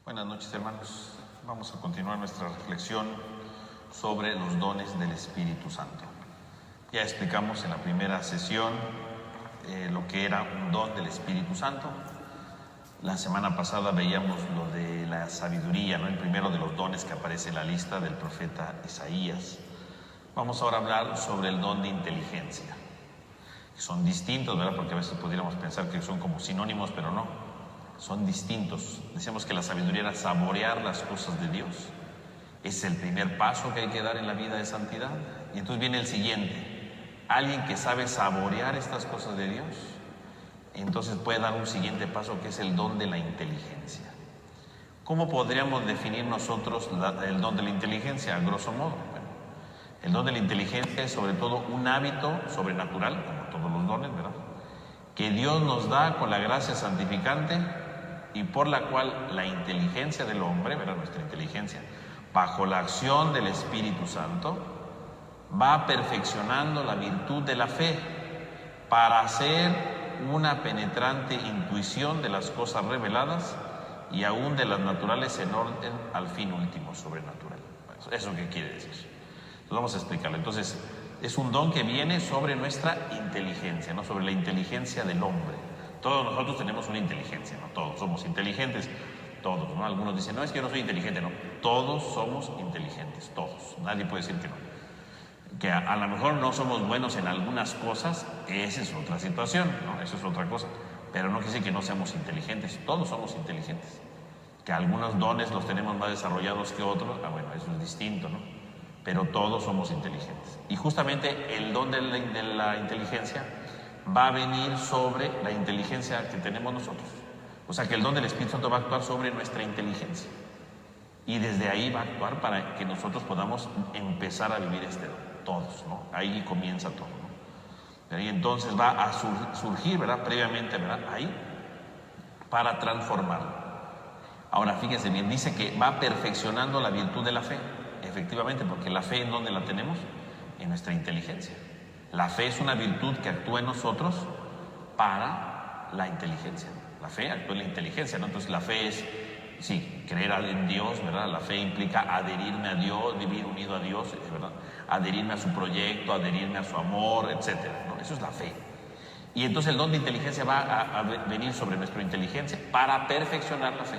Buenas noches, hermanos. Vamos a continuar nuestra reflexión sobre los dones del Espíritu Santo. Ya explicamos en la primera sesión lo que era un don del Espíritu Santo. La semana pasada veíamos lo de la sabiduría, ¿no? El primero de los dones que aparece en la lista del profeta Isaías. Vamos ahora a hablar sobre el don de inteligencia. Son distintos, ¿verdad? Porque a veces podríamos pensar que son como sinónimos, pero no. Son distintos. Decíamos que la sabiduría era saborear las cosas de Dios. Es el primer paso que hay que dar en la vida de santidad. Y entonces viene el siguiente. Alguien que sabe saborear estas cosas de Dios, entonces puede dar un siguiente paso, que es el don de la inteligencia. ¿Cómo podríamos definir nosotros el don de la inteligencia? A grosso modo, bueno, el don de la inteligencia es sobre todo un hábito sobrenatural, como todos los dones, ¿verdad?, que Dios nos da con la gracia santificante y por la cual la inteligencia del hombre, ¿verdad?, nuestra inteligencia, bajo la acción del Espíritu Santo, va perfeccionando la virtud de la fe para hacer una penetrante intuición de las cosas reveladas y aún de las naturales en orden al fin último sobrenatural. ¿Eso qué quiere decir? Entonces vamos a explicarlo. Entonces, es un don que viene sobre nuestra inteligencia, no sobre la inteligencia del hombre. Todos nosotros tenemos una inteligencia, no todos somos inteligentes, todos, ¿no? Algunos dicen, no, es que yo no soy inteligente, no. Todos somos inteligentes, todos. Nadie puede decir que no. Que a lo mejor no somos buenos en algunas cosas, esa es otra situación, ¿no? Eso es otra cosa. Pero no quiere decir que no seamos inteligentes, todos somos inteligentes. Que algunos dones los tenemos más desarrollados que otros, bueno, eso es distinto, ¿no? Pero todos somos inteligentes. Y justamente el don de la inteligencia va a venir sobre la inteligencia que tenemos nosotros. O sea que el don del Espíritu Santo va a actuar sobre nuestra inteligencia. Y desde ahí va a actuar para que nosotros podamos empezar a vivir este don. Todos, ¿no? Ahí comienza todo, ¿no? Y entonces va a surgir, ¿verdad?, previamente, ¿verdad?, ahí, para transformarlo. Ahora, fíjense bien, dice que va perfeccionando la virtud de la fe. Efectivamente, porque la fe, ¿en dónde la tenemos? En nuestra inteligencia. La fe es una virtud que actúa en nosotros para la inteligencia. La fe actúa en la inteligencia, ¿no? Entonces la fe es, sí, creer en Dios, ¿verdad? La fe implica adherirme a Dios, vivir unido a Dios, ¿verdad? Adherirme a su proyecto, adherirme a su amor, etcétera, ¿no? Eso es la fe. Y entonces el don de inteligencia va a venir sobre nuestra inteligencia para perfeccionar la fe.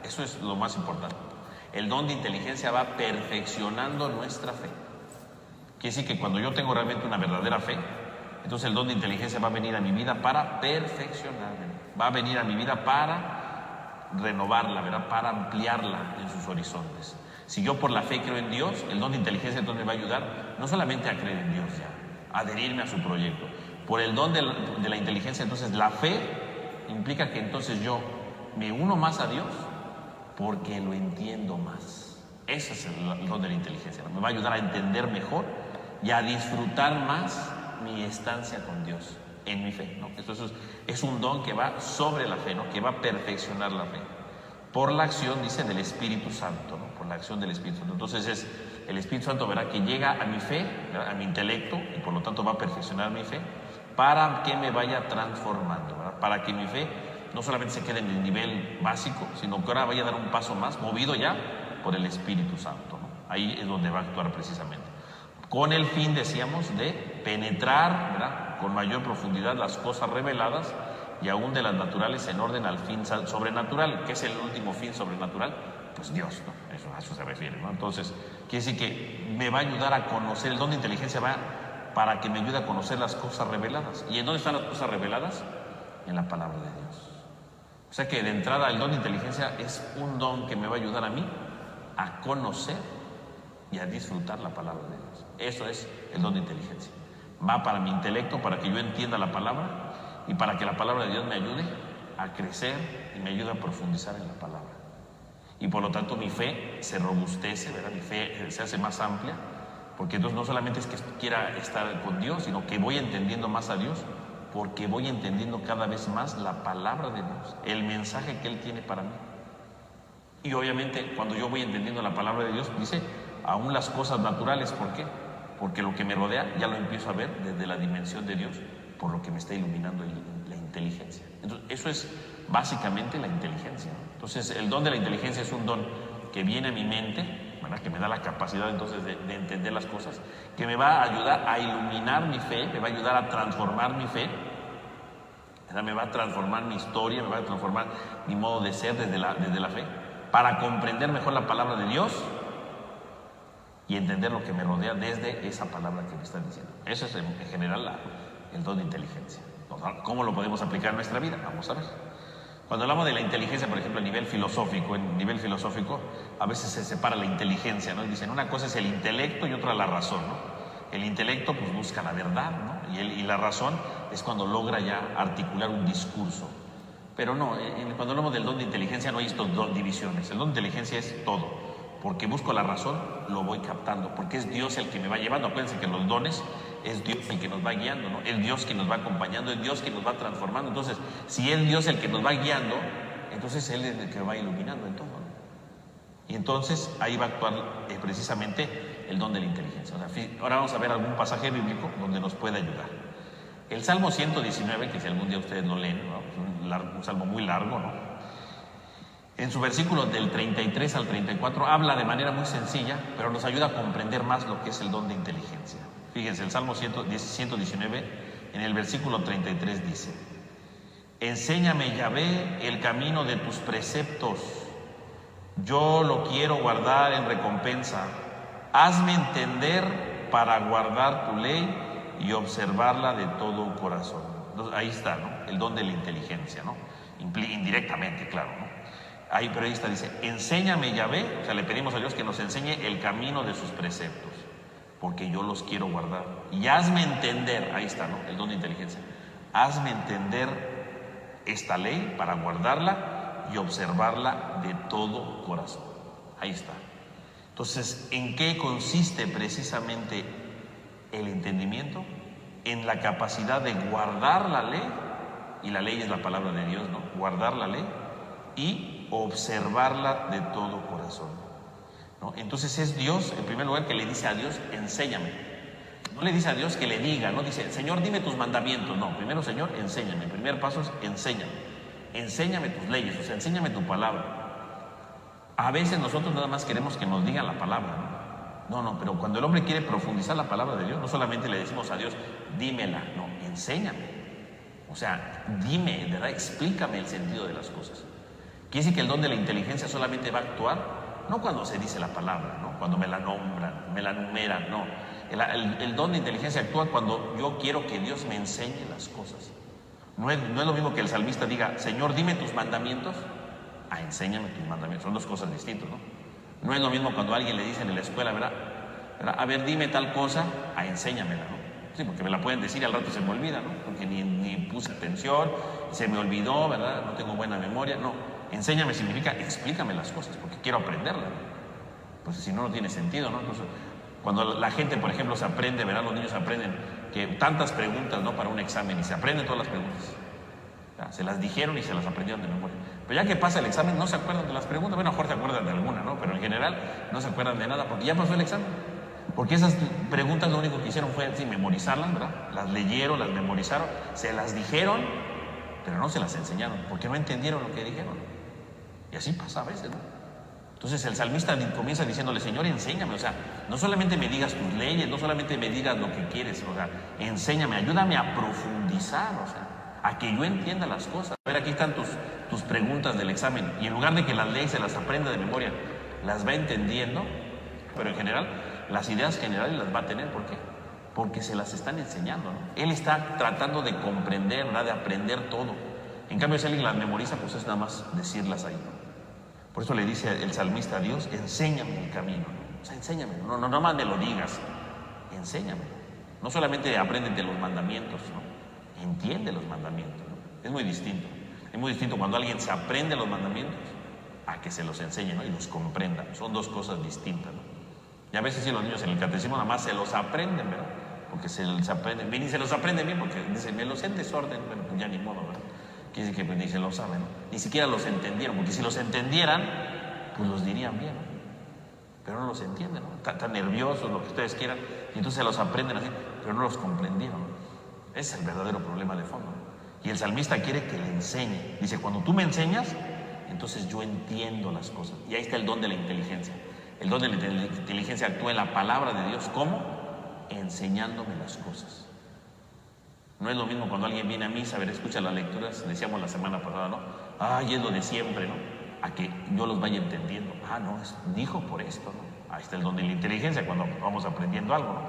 Eso es lo más importante. El don de inteligencia va perfeccionando nuestra fe. Quiere decir que cuando yo tengo realmente una verdadera fe, entonces el don de inteligencia va a venir a mi vida para perfeccionarme. Va a venir a mi vida para renovarla, ¿verdad?, para ampliarla en sus horizontes. Si yo por la fe creo en Dios, el don de inteligencia entonces me va a ayudar no solamente a creer en Dios ya, a adherirme a su proyecto. Por el don de la inteligencia, entonces la fe implica que entonces yo me uno más a Dios porque lo entiendo más. Ese es el don de la inteligencia, ¿no? Me va a ayudar a entender mejor y a disfrutar más mi estancia con Dios en mi fe, ¿no? Entonces es un don que va sobre la fe, ¿no?, que va a perfeccionar la fe por la acción, dice, del Espíritu Santo, ¿no?, por la acción del Espíritu Santo. Entonces es el Espíritu Santo, ¿verdad?, que llega a mi fe, ¿verdad?, a mi intelecto, y por lo tanto va a perfeccionar mi fe para que me vaya transformando, ¿verdad?, para que mi fe no solamente se quede en el nivel básico, sino que ahora vaya a dar un paso más, movido ya por el Espíritu Santo, ¿no? Ahí es donde va a actuar precisamente. Con el fin, decíamos, de penetrar, ¿verdad?, con mayor profundidad las cosas reveladas y aún de las naturales en orden al fin sobrenatural. ¿Qué es el último fin sobrenatural? Pues Dios, ¿no? A eso se refiere, ¿no? Entonces, quiere decir que me va a ayudar a conocer, el don de inteligencia va para que me ayude a conocer las cosas reveladas. ¿Y en dónde están las cosas reveladas? En la palabra de Dios. O sea que de entrada el don de inteligencia es un don que me va a ayudar a mí a conocer y a disfrutar la palabra de Dios. Eso es el don de inteligencia. Va para mi intelecto, para que yo entienda la palabra y para que la palabra de Dios me ayude a crecer y me ayude a profundizar en la palabra. Y por lo tanto mi fe se robustece, ¿verdad? Mi fe se hace más amplia, porque entonces no solamente es que quiera estar con Dios, sino que voy entendiendo más a Dios, porque voy entendiendo cada vez más la palabra de Dios, el mensaje que Él tiene para mí. Y obviamente cuando yo voy entendiendo la palabra de Dios, dice, aún las cosas naturales, ¿por qué? Porque lo que me rodea ya lo empiezo a ver desde la dimensión de Dios, por lo que me está iluminando la inteligencia. Entonces, eso es básicamente la inteligencia, ¿no? Entonces, el don de la inteligencia es un don que viene a mi mente, ¿verdad? Que me da la capacidad entonces de entender las cosas, que me va a ayudar a iluminar mi fe, me va a ayudar a transformar mi fe, ¿verdad? Me va a transformar mi historia, me va a transformar mi modo de ser desde la fe, para comprender mejor la palabra de Dios y entender lo que me rodea desde esa palabra que me están diciendo. Eso es en general el don de inteligencia. ¿Cómo lo podemos aplicar en nuestra vida? Vamos a ver. Cuando hablamos de la inteligencia, por ejemplo, a nivel filosófico, a veces se separa la inteligencia, ¿no? Dicen, una cosa es el intelecto y otra la razón, ¿no? El intelecto pues busca la verdad, ¿no? Y la razón es cuando logra ya articular un discurso. Pero no, cuando hablamos del don de inteligencia no hay estas dos divisiones. El don de inteligencia es todo. Porque busco la razón, lo voy captando, porque es Dios el que me va llevando. Acuérdense que los dones es Dios el que nos va guiando, ¿no? Es Dios quien nos va acompañando, es Dios quien nos va transformando. Entonces, si es Dios el que nos va guiando, entonces Él es el que va iluminando en todo, ¿no? Y entonces ahí va a actuar precisamente el don de la inteligencia. O sea, ahora vamos a ver algún pasaje bíblico donde nos puede ayudar. El Salmo 119, que si algún día ustedes lo leen, ¿no? Un salmo muy largo, ¿no? En su versículo del 33 al 34 habla de manera muy sencilla, pero nos ayuda a comprender más lo que es el don de inteligencia. Fíjense, el Salmo 119, en el versículo 33 dice: enséñame, Yahvé, el camino de tus preceptos, yo lo quiero guardar en recompensa. Hazme entender para guardar tu ley y observarla de todo corazón. Entonces, ahí está, ¿no? El don de la inteligencia, ¿no? Indirectamente, claro, ¿no? Pero ahí está, dice, enséñame, Yahvé, o sea, le pedimos a Dios que nos enseñe el camino de sus preceptos, porque yo los quiero guardar. Y hazme entender, ahí está, ¿no? El don de inteligencia. Hazme entender esta ley para guardarla y observarla de todo corazón. Ahí está. Entonces, ¿en qué consiste precisamente el entendimiento? En la capacidad de guardar la ley, y la ley es la palabra de Dios, ¿no? Guardar la ley y observarla de todo corazón, ¿no? Entonces es Dios, en primer lugar, que le dice a Dios, enséñame. No le dice a Dios que le diga, no dice, Señor, dime tus mandamientos. No, primero, Señor, enséñame. El primer paso es enséñame. Enséñame tus leyes, o sea, enséñame tu palabra. A veces nosotros nada más queremos que nos digan la palabra, ¿no? No, pero cuando el hombre quiere profundizar la palabra de Dios, no solamente le decimos a Dios, dímela, no, enséñame. O sea, dime, ¿verdad? Explícame el sentido de las cosas. Quiere decir que el don de la inteligencia solamente va a actuar, no cuando se dice la palabra, ¿no? Cuando me la nombran, me la numeran, no. El don de inteligencia actúa cuando yo quiero que Dios me enseñe las cosas. No es lo mismo que el salmista diga, Señor, dime tus mandamientos, a enséñame tus mandamientos. Son dos cosas distintas, ¿no? No es lo mismo cuando a alguien le dicen en la escuela, ¿verdad? A ver, dime tal cosa, a enséñamela, ¿no? Sí, porque me la pueden decir y al rato se me olvida, ¿no? Porque ni puse atención, se me olvidó, ¿verdad? No tengo buena memoria, no. Enséñame significa explícame las cosas, porque quiero aprenderlas, ¿no? Pues si no, no tiene sentido, ¿no? Entonces, cuando la gente, por ejemplo, se aprende, ¿verdad? Los niños aprenden que tantas preguntas, ¿no? Para un examen, y se aprenden todas las preguntas. ¿Ya? Se las dijeron y se las aprendieron de memoria. Pero ya que pasa el examen, no se acuerdan de las preguntas. Bueno, a lo mejor se acuerdan de alguna, ¿no? Pero en general no se acuerdan de nada, porque ya pasó el examen. Porque esas preguntas lo único que hicieron fue memorizarlas, ¿verdad? Las leyeron, las memorizaron, se las dijeron, pero no se las enseñaron, porque no entendieron lo que dijeron. Y así pasa a veces, ¿no? Entonces el salmista comienza diciéndole, Señor, enséñame, o sea, no solamente me digas tus leyes, no solamente me digas lo que quieres, o sea, enséñame, ayúdame a profundizar, o sea, a que yo entienda las cosas. A ver, aquí están tus preguntas del examen, y en lugar de que las leyes se las aprenda de memoria, las va entendiendo, pero en general, las ideas generales las va a tener. ¿Por qué? Porque se las están enseñando, ¿no? Él está tratando de comprender, ¿verdad? De aprender todo. En cambio, si alguien las memoriza, pues es nada más decirlas ahí, ¿no? Por eso le dice el salmista a Dios, enséñame el camino, ¿no? O sea, enséñame, no nada más me lo digas, enséñame. No solamente apréndete los mandamientos, ¿no? Entiende los mandamientos, ¿no? Es muy distinto. Es muy distinto cuando alguien se aprende los mandamientos a que se los enseñe, ¿no? Y los comprenda. Son dos cosas distintas, ¿no? Y a veces sí, los niños en el catecismo nada más se los aprenden, ¿verdad? Porque se los aprenden bien, y se los aprenden bien porque dicen, me los sé en desorden, bueno, pues ya ni modo, ¿verdad? Quiere decir que pues, ni se lo saben, ¿no? Ni siquiera los entendieron, porque si los entendieran, pues los dirían bien, ¿no? Pero no los entienden, ¿no? Están nerviosos, lo que ustedes quieran, y entonces se los aprenden así, pero no los comprendieron, ¿no? Ese es el verdadero problema de fondo, ¿no? Y el salmista quiere que le enseñe. Dice, cuando tú me enseñas, entonces yo entiendo las cosas. Y ahí está el don de la inteligencia. El don de la inteligencia actúa en la palabra de Dios. ¿Cómo? Enseñándome las cosas. No es lo mismo cuando alguien viene a misa, a ver, escucha las lecturas, decíamos la semana pasada, ¿no? Ay, es lo de siempre, ¿no? A que yo los vaya entendiendo. No, dijo por esto, ¿no? Ahí está el don de la inteligencia cuando vamos aprendiendo algo, ¿no?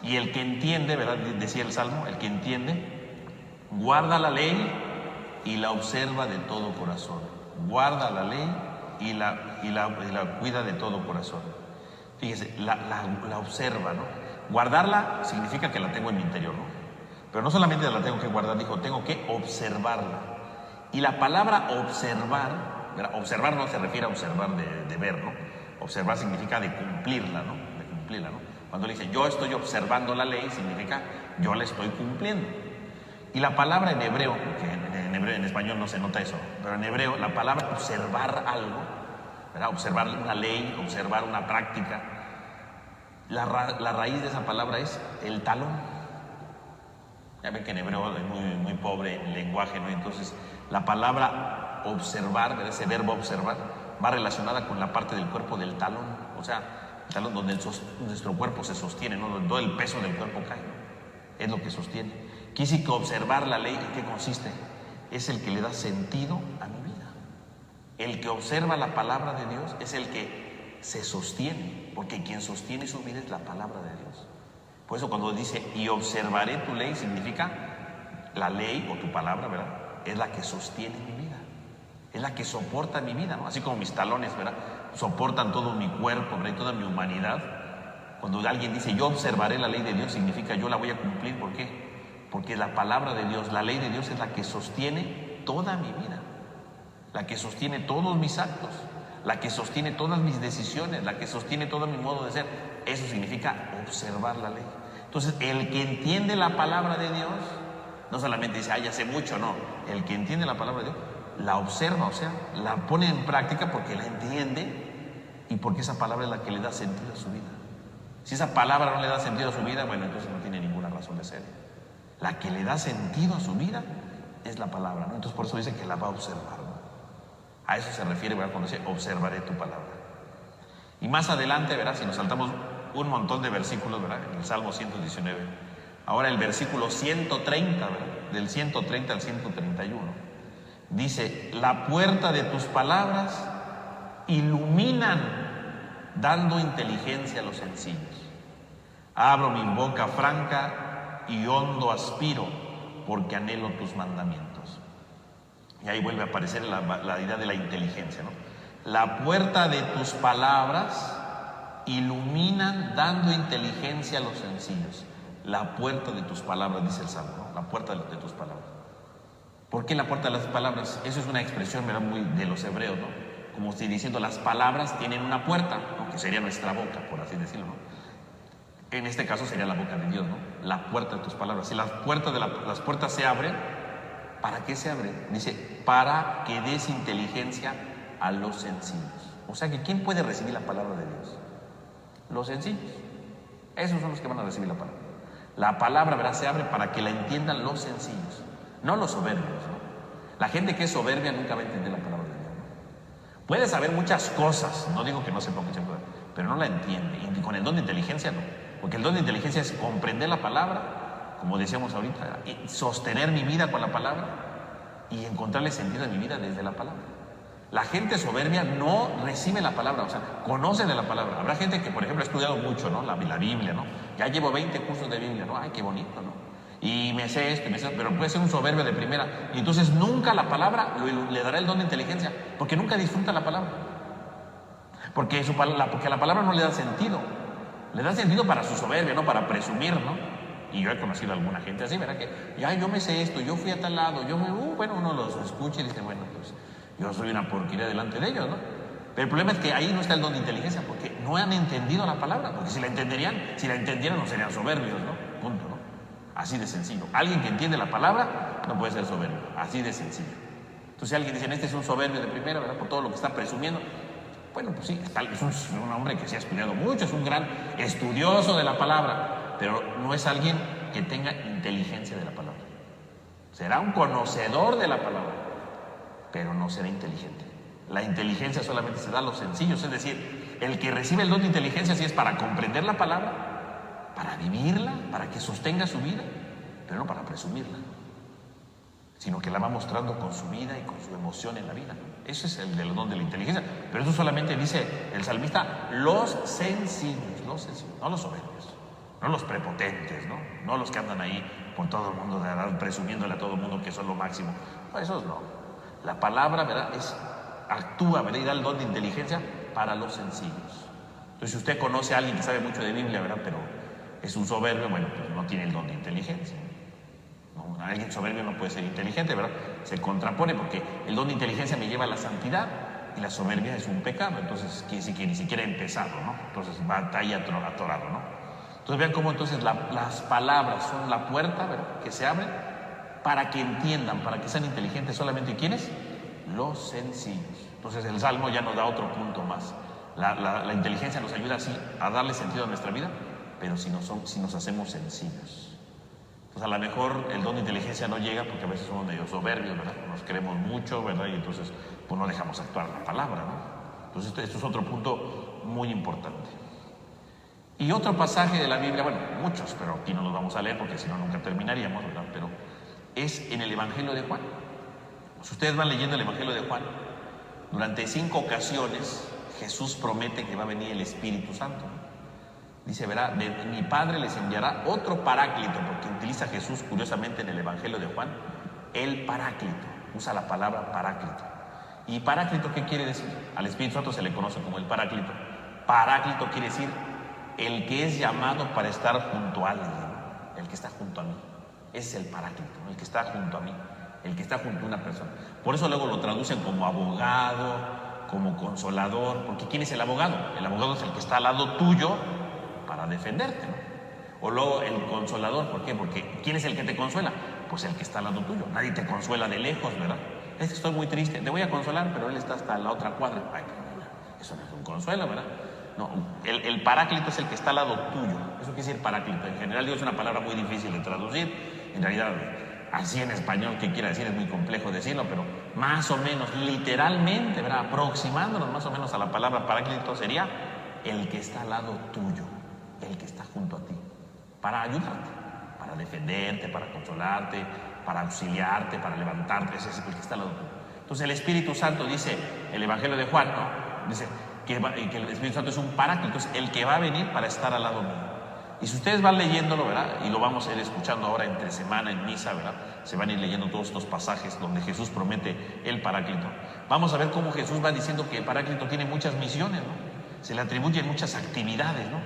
Y el que entiende, ¿verdad? Decía el Salmo, el que entiende, guarda la ley y la observa de todo corazón. Guarda la ley y la cuida de todo corazón. Fíjese, la observa, ¿no? Guardarla significa que la tengo en mi interior, ¿no? Pero no solamente la tengo que guardar, dijo, tengo que observarla. Y la palabra observar, ¿verdad? Observar no se refiere a observar de ver, ¿no? Observar significa de cumplirla, ¿no? De cumplirla, ¿no? Cuando le dice, yo estoy observando la ley, significa, yo la estoy cumpliendo. Y la palabra en hebreo, que en español no se nota eso, pero en hebreo, la palabra observar algo, ¿verdad? Observar una ley, observar una práctica, la raíz de esa palabra es el talón. Ya ven que en hebreo es muy pobre el lenguaje, ¿no? Entonces, la palabra observar, ¿verdad? Ese verbo observar, va relacionada con la parte del cuerpo del talón. O sea, el talón donde nuestro cuerpo se sostiene, ¿no? Donde todo el peso del cuerpo cae, ¿no? Es lo que sostiene. Quiere decir que observar la ley, ¿en qué consiste? Es el que le da sentido a mi vida. El que observa la palabra de Dios es el que se sostiene, porque quien sostiene su vida es la palabra de Dios. Por eso cuando dice, y observaré tu ley, significa la ley o tu palabra, ¿verdad? Es la que sostiene mi vida, es la que soporta mi vida, ¿no? Así como mis talones, ¿verdad? Soportan todo mi cuerpo, ¿verdad? Y toda mi humanidad. Cuando alguien dice, yo observaré la ley de Dios, significa yo la voy a cumplir. ¿Por qué? Porque la palabra de Dios, la ley de Dios es la que sostiene toda mi vida, la que sostiene todos mis actos, la que sostiene todas mis decisiones, la que sostiene todo mi modo de ser. Eso significa observar la ley. Entonces, el que entiende la palabra de Dios, no solamente dice, ya sé mucho, no. El que entiende la palabra de Dios, la observa, o sea, la pone en práctica porque la entiende y porque esa palabra es la que le da sentido a su vida. Si esa palabra no le da sentido a su vida, bueno, entonces no tiene ninguna razón de ser. La que le da sentido a su vida es la palabra, ¿no? Entonces, por eso dice que la va a observar, ¿no? A eso se refiere, ¿verdad? Cuando dice, observaré tu palabra. Y más adelante, ¿verdad? Si nos saltamos un montón de versículos, ¿verdad? En el Salmo 119. Ahora el versículo 130, ¿verdad? Del 130 al 131. Dice, la puerta de tus palabras iluminan, dando inteligencia a los sencillos. Abro mi boca franca y hondo aspiro, porque anhelo tus mandamientos. Y ahí vuelve a aparecer la idea de la inteligencia, ¿no? La puerta de tus palabras iluminan, dando inteligencia a los sencillos. La puerta de tus palabras, dice el Salmo, ¿no? La puerta de tus palabras. ¿Por qué la puerta de las palabras? Eso es una expresión, ¿verdad? Muy de los hebreos, ¿no? Como estoy diciendo, las palabras tienen una puerta, ¿no? Que sería nuestra boca, por así decirlo, ¿no? En este caso sería la boca de Dios, ¿no? La puerta de tus palabras. Si las puertas se abren, ¿para qué se abren? Dice, para que des inteligencia a los sencillos. O sea que ¿quién puede recibir la palabra de Dios? Los sencillos. Esos son los que van a recibir la palabra. La palabra, ¿verdad? Se abre para que la entiendan los sencillos, no los soberbios, ¿no? La gente que es soberbia nunca va a entender la palabra de Dios, ¿no? Puede saber muchas cosas, no digo que no sepa muchas cosas, pero no la entiende. Y con el don de inteligencia no, porque el don de inteligencia es comprender la palabra, como decíamos ahorita, y sostener mi vida con la palabra y encontrarle sentido a mi vida desde la palabra. La gente soberbia no recibe la palabra, o sea, conoce de la palabra. Habrá gente que, por ejemplo, ha estudiado mucho, ¿no? La Biblia, ¿no? Ya llevo 20 cursos de Biblia, ¿no? Ay, qué bonito, ¿no? Y me sé esto, pero puede ser un soberbio de primera. Y entonces nunca la palabra le dará el don de inteligencia, porque nunca disfruta la palabra. Porque a la palabra no le da sentido. Le da sentido para su soberbia, no para presumir, ¿no? Y yo he conocido a alguna gente así, ¿verdad? Que, ya, yo me sé esto, yo fui a tal lado, bueno, uno los escucha y dice, bueno, pues yo soy una porquería delante de ellos, ¿no? Pero el problema es que ahí no está el don de inteligencia, porque no han entendido la palabra, porque si la entendieran no serían soberbios, ¿no? Punto, ¿no? Así de sencillo. Alguien que entiende la palabra no puede ser soberbio, así de sencillo. Entonces si alguien dice, este es un soberbio de primera, ¿verdad? Por todo lo que está presumiendo. Bueno, pues sí, es un hombre que se ha estudiado mucho, es un gran estudioso de la palabra, pero no es alguien que tenga inteligencia de la palabra. Será un conocedor de la palabra, pero no será inteligente. La inteligencia solamente se da a los sencillos, es decir, el que recibe el don de inteligencia sí es para comprender la palabra, para vivirla, para que sostenga su vida, pero no para presumirla, sino que la va mostrando con su vida y con su emoción en la vida. Ese es el del don de la inteligencia. Pero eso solamente dice el salmista, los sencillos, no los soberbios, no los prepotentes, no los que andan ahí por todo el mundo, presumiéndole a todo el mundo que son lo máximo. No, esos no. La palabra, ¿verdad?, actúa, ¿verdad?, y da el don de inteligencia para los sencillos. Entonces, si usted conoce a alguien que sabe mucho de Biblia, ¿verdad?, pero es un soberbio, bueno, pues no tiene el don de inteligencia. No, alguien soberbio no puede ser inteligente, ¿verdad? Se contrapone porque el don de inteligencia me lleva a la santidad y la soberbia es un pecado. Entonces quiere decir que ni siquiera he empezado, ¿no? Entonces va ahí atorado, ¿no? Entonces vean cómo entonces las palabras son la puerta, ¿verdad?, que se abre para que entiendan, para que sean inteligentes. Solamente ¿quiénes? Los sencillos. Entonces el Salmo ya nos da otro punto más. La inteligencia nos ayuda así a darle sentido a nuestra vida, pero si nos hacemos sencillos. Pues a lo mejor el don de inteligencia no llega porque a veces somos medio soberbios, ¿verdad? Nos queremos mucho, ¿verdad? Y entonces pues no dejamos actuar la palabra, ¿no? Entonces esto es otro punto muy importante. Y otro pasaje de la Biblia, bueno, muchos, pero aquí no los vamos a leer porque si no nunca terminaríamos, ¿verdad? Pero es en el Evangelio de Juan. Si ustedes van leyendo el Evangelio de Juan, durante 5 ocasiones Jesús promete que va a venir el Espíritu Santo, ¿no? Dice, verá, mi Padre les enviará otro paráclito, porque utiliza Jesús, curiosamente, en el Evangelio de Juan, el paráclito, usa la palabra paráclito. ¿Y paráclito qué quiere decir? Al Espíritu Santo se le conoce como el paráclito. Paráclito quiere decir el que es llamado para estar junto a alguien, el que está junto a mí. Ese es el paráclito, ¿no? El que está junto a mí, el que está junto a una persona. Por eso luego lo traducen como abogado, como consolador, porque ¿quién es el abogado? El abogado es el que está al lado tuyo para defenderte, ¿no? O luego el consolador, ¿por qué? Porque ¿quién es el que te consuela? Pues el que está al lado tuyo. Nadie te consuela de lejos, ¿verdad? Es que estoy muy triste, te voy a consolar, pero él está hasta la otra cuadra. Ay, eso no es un consuelo, ¿verdad? No, el paráclito es el que está al lado tuyo. Eso quiere decir paráclito. En general, es una palabra muy difícil de traducir. En realidad, así en español, ¿qué quiere decir? Es muy complejo decirlo, pero más o menos, literalmente, ¿verdad?, aproximándonos más o menos a la palabra paráclito, sería el que está al lado tuyo, el que está junto a ti, para ayudarte, para defenderte, para consolarte, para auxiliarte, para levantarte. Ese es el que está al lado tuyo. Entonces el Espíritu Santo, dice el Evangelio de Juan, ¿no?, dice que el Espíritu Santo es un paráclito, es el que va a venir para estar al lado mío. Y si ustedes van leyéndolo, ¿verdad?, y lo vamos a ir escuchando ahora entre semana en misa, ¿verdad?, se van a ir leyendo todos estos pasajes donde Jesús promete el paráclito. Vamos a ver cómo Jesús va diciendo que el paráclito tiene muchas misiones, ¿no? Se le atribuyen muchas actividades, ¿no?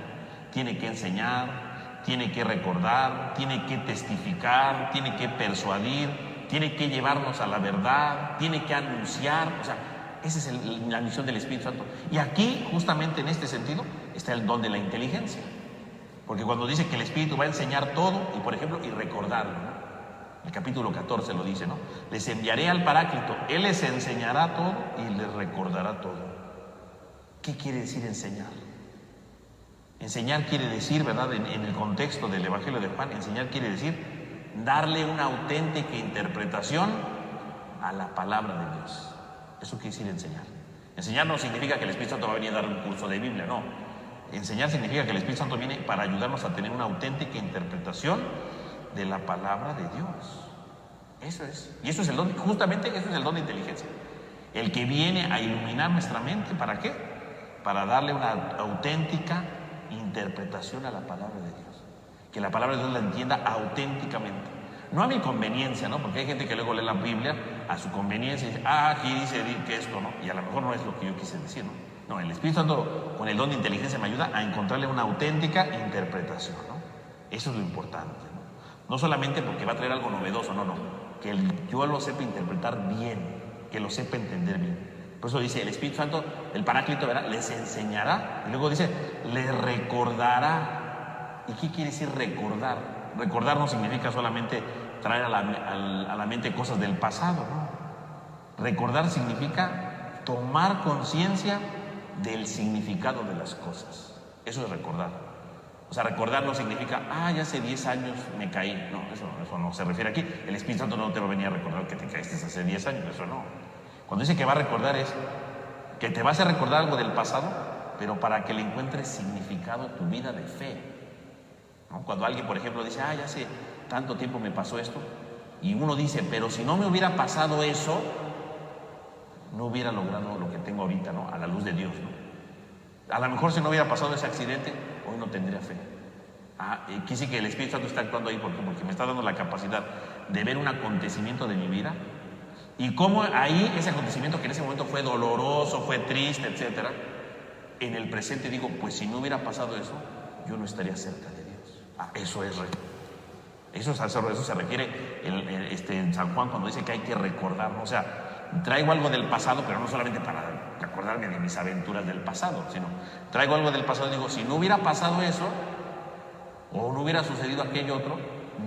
Tiene que enseñar, tiene que recordar, tiene que testificar, tiene que persuadir, tiene que llevarnos a la verdad, tiene que anunciar. O sea, esa es la misión del Espíritu Santo. Y aquí, justamente en este sentido, está el don de la inteligencia. Porque cuando dice que el Espíritu va a enseñar todo, y por ejemplo, y recordarlo, ¿no? El capítulo 14 lo dice, ¿no? Les enviaré al Paráclito, Él les enseñará todo y les recordará todo. ¿Qué quiere decir enseñar? Enseñar quiere decir, ¿verdad?, en el contexto del Evangelio de Juan, enseñar quiere decir darle una auténtica interpretación a la palabra de Dios. Eso quiere decir enseñar. Enseñar no significa que el Espíritu Santo va a venir a dar un curso de Biblia, no. Enseñar significa que el Espíritu Santo viene para ayudarnos a tener una auténtica interpretación de la palabra de Dios. Eso es. Y eso es el don, justamente eso es el don de inteligencia. El que viene a iluminar nuestra mente, ¿para qué? Para darle una auténtica interpretación a la palabra de Dios. Que la palabra de Dios la entienda auténticamente. No a mi conveniencia, ¿no? Porque hay gente que luego lee la Biblia a su conveniencia y dice, aquí dice que esto, ¿no? Y a lo mejor no es lo que yo quise decir, ¿no? No, el Espíritu Santo con el don de inteligencia me ayuda a encontrarle una auténtica interpretación, ¿no? Eso es lo importante, ¿no? No solamente porque va a traer algo novedoso, no. Que yo lo sepa interpretar bien, que lo sepa entender bien. Por eso dice el Espíritu Santo, el Paráclito, ¿verdad?, les enseñará. Y luego dice, les recordará. ¿Y qué quiere decir recordar? Recordar no significa solamente traer a la mente cosas del pasado, ¿no? Recordar significa tomar conciencia del significado de las cosas. Eso es recordar. O sea, recordar no significa, ya hace 10 años me caí. No, eso no se refiere aquí. El Espíritu Santo no te va a venir a recordar que te caíste hace 10 años, eso no. Cuando dice que va a recordar es que te va a hacer recordar algo del pasado, pero para que le encuentres significado a tu vida de fe, ¿no? Cuando alguien, por ejemplo, dice, ya hace tanto tiempo me pasó esto, y uno dice, pero si no me hubiera pasado eso, no hubiera logrado lo que tengo ahorita, ¿no? A la luz de Dios, ¿no? A lo mejor si no hubiera pasado ese accidente, hoy no tendría fe. Aquí sí que el Espíritu Santo está actuando ahí porque me está dando la capacidad de ver un acontecimiento de mi vida y cómo ahí ese acontecimiento que en ese momento fue doloroso, fue triste, etcétera, en el presente digo, pues si no hubiera pasado eso, yo no estaría cerca de Dios. Eso es real. Eso se requiere en San Juan cuando dice que hay que recordar, ¿no? O sea, traigo algo del pasado, pero no solamente para acordarme de mis aventuras del pasado, sino traigo algo del pasado y digo, si no hubiera pasado eso, o no hubiera sucedido aquello otro,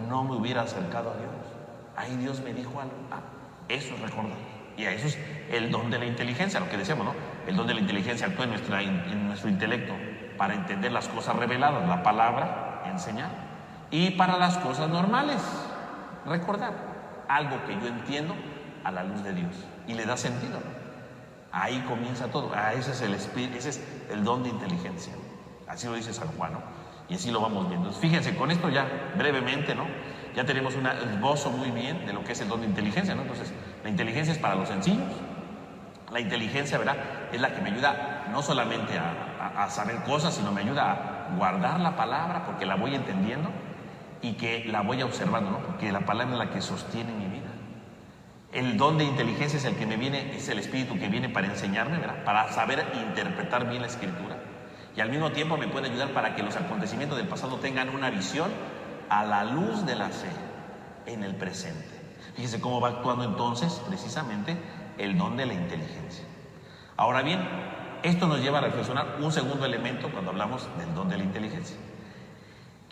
no me hubiera acercado a Dios. Ahí Dios me dijo algo. Eso es recordar. Y eso es el don de la inteligencia, lo que decíamos, ¿no? El don de la inteligencia actúa en nuestro intelecto para entender las cosas reveladas, la palabra, enseñar. Y para las cosas normales, recordar algo que yo entiendo a la luz de Dios y le da sentido, ¿no? Ahí comienza todo. Ese es el don de inteligencia. Así lo dice San Juan, ¿no? Y así lo vamos viendo. Entonces, fíjense, con esto ya brevemente, ¿no? Ya tenemos un esbozo muy bien de lo que es el don de inteligencia, ¿no? Entonces, la inteligencia es para los sencillos. La inteligencia, ¿verdad? Es la que me ayuda no solamente a saber cosas, sino me ayuda a guardar la palabra porque la voy entendiendo y que la voy observando, ¿no? Porque la palabra es la que sostiene mi vida. El don de inteligencia es el que me viene, es el Espíritu que viene para enseñarme, ¿verdad? Para saber interpretar bien la Escritura. Y al mismo tiempo me puede ayudar para que los acontecimientos del pasado tengan una visión a la luz de la fe en el presente. Fíjese cómo va actuando entonces precisamente el don de la inteligencia. Ahora bien, esto nos lleva a reflexionar un segundo elemento cuando hablamos del don de la inteligencia.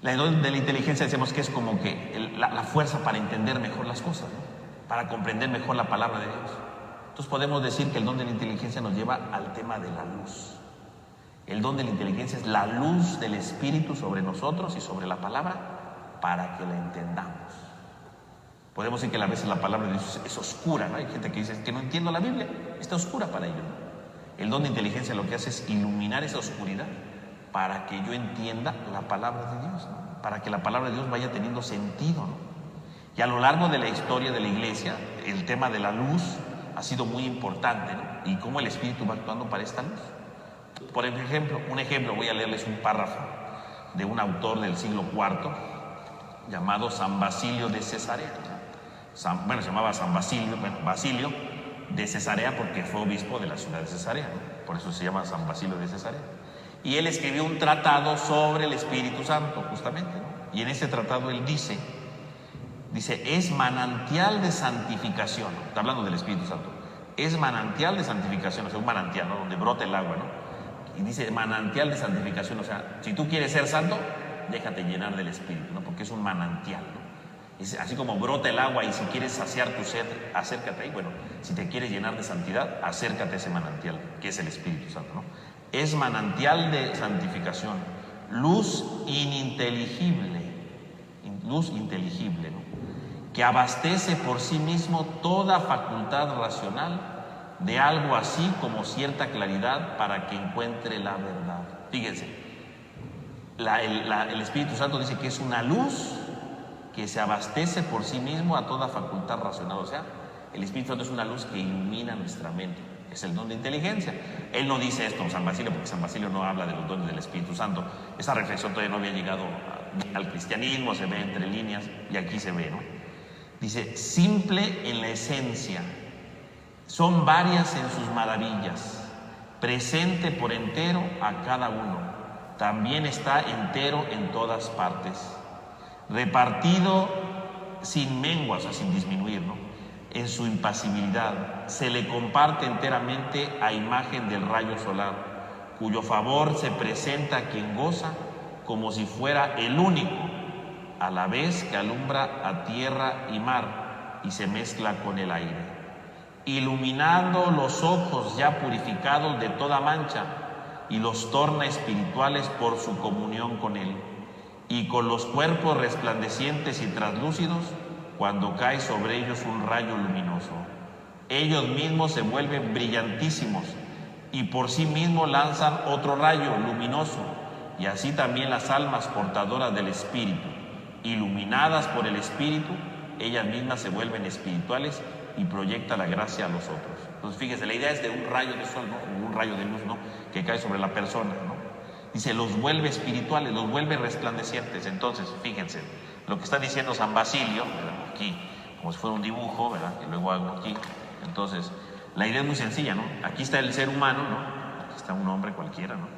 El don de la inteligencia decimos que es como que la fuerza para entender mejor las cosas, ¿no? Para comprender mejor la palabra de Dios. Entonces podemos decir que el don de la inteligencia nos lleva al tema de la luz. El don de la inteligencia es la luz del Espíritu sobre nosotros y sobre la palabra para que la entendamos. Podemos decir que a veces la palabra de Dios es oscura, ¿no? Hay gente que dice que no entiendo la Biblia, está oscura para ellos, ¿no? El don de inteligencia lo que hace es iluminar esa oscuridad para que yo entienda la palabra de Dios, ¿no? Para que la palabra de Dios vaya teniendo sentido, ¿no? Y a lo largo de la historia de la iglesia, el tema de la luz ha sido muy importante, ¿no? Y cómo el Espíritu va actuando para esta luz. Por ejemplo, voy a leerles un párrafo de un autor del siglo IV llamado San Basilio de Cesarea. Se llamaba Basilio de Cesarea porque fue obispo de la ciudad de Cesarea, ¿no? Por eso se llama San Basilio de Cesarea. Y él escribió un tratado sobre el Espíritu Santo, justamente, ¿no? Y en ese tratado él dice, es manantial de santificación, ¿no? Está hablando del Espíritu Santo. Es manantial de santificación, o sea, un manantial, ¿no? Donde brota el agua, ¿no? Y dice manantial de santificación, o sea, si tú quieres ser santo, déjate llenar del Espíritu, ¿no? Porque es un manantial, ¿no? Es así como brota el agua y si quieres saciar tu sed, acércate ahí. Bueno, si te quieres llenar de santidad, acércate a ese manantial, que es el Espíritu Santo, ¿no? Es manantial de santificación, luz ininteligible, ¿no? Que abastece por sí mismo toda facultad racional de algo así como cierta claridad para que encuentre la verdad. Fíjense, el Espíritu Santo dice que es una luz que se abastece por sí mismo a toda facultad racional. O sea, el Espíritu Santo es una luz que ilumina nuestra mente. Es el don de inteligencia. Él no dice esto San Basilio, porque San Basilio no habla de los dones del Espíritu Santo. Esa reflexión todavía no había llegado al cristianismo, se ve entre líneas y aquí se ve, ¿no? Dice, simple en la esencia, son varias en sus maravillas, presente por entero a cada uno, también está entero en todas partes, repartido sin mengua, o sea, sin disminuir, ¿no? En su impasibilidad, se le comparte enteramente a imagen del rayo solar, cuyo favor se presenta a quien goza como si fuera el único, a la vez que alumbra a tierra y mar y se mezcla con el aire, iluminando los ojos ya purificados de toda mancha y los torna espirituales por su comunión con él, y con los cuerpos resplandecientes y translúcidos cuando cae sobre ellos un rayo luminoso. Ellos mismos se vuelven brillantísimos y por sí mismo lanzan otro rayo luminoso, y así también las almas portadoras del Espíritu, iluminadas por el Espíritu, ellas mismas se vuelven espirituales y proyectan la gracia a los otros. Entonces fíjese, la idea es de un rayo de sol, ¿no? Un rayo de luz, ¿no? Que cae sobre la persona, ¿no? Dice, los vuelve espirituales, los vuelve resplandecientes. Entonces, fíjense, lo que está diciendo San Basilio, ¿verdad? Aquí, como si fuera un dibujo, ¿verdad? Y luego hago aquí. Entonces, la idea es muy sencilla, ¿no? Aquí está el ser humano, ¿no? Aquí está un hombre cualquiera, ¿no?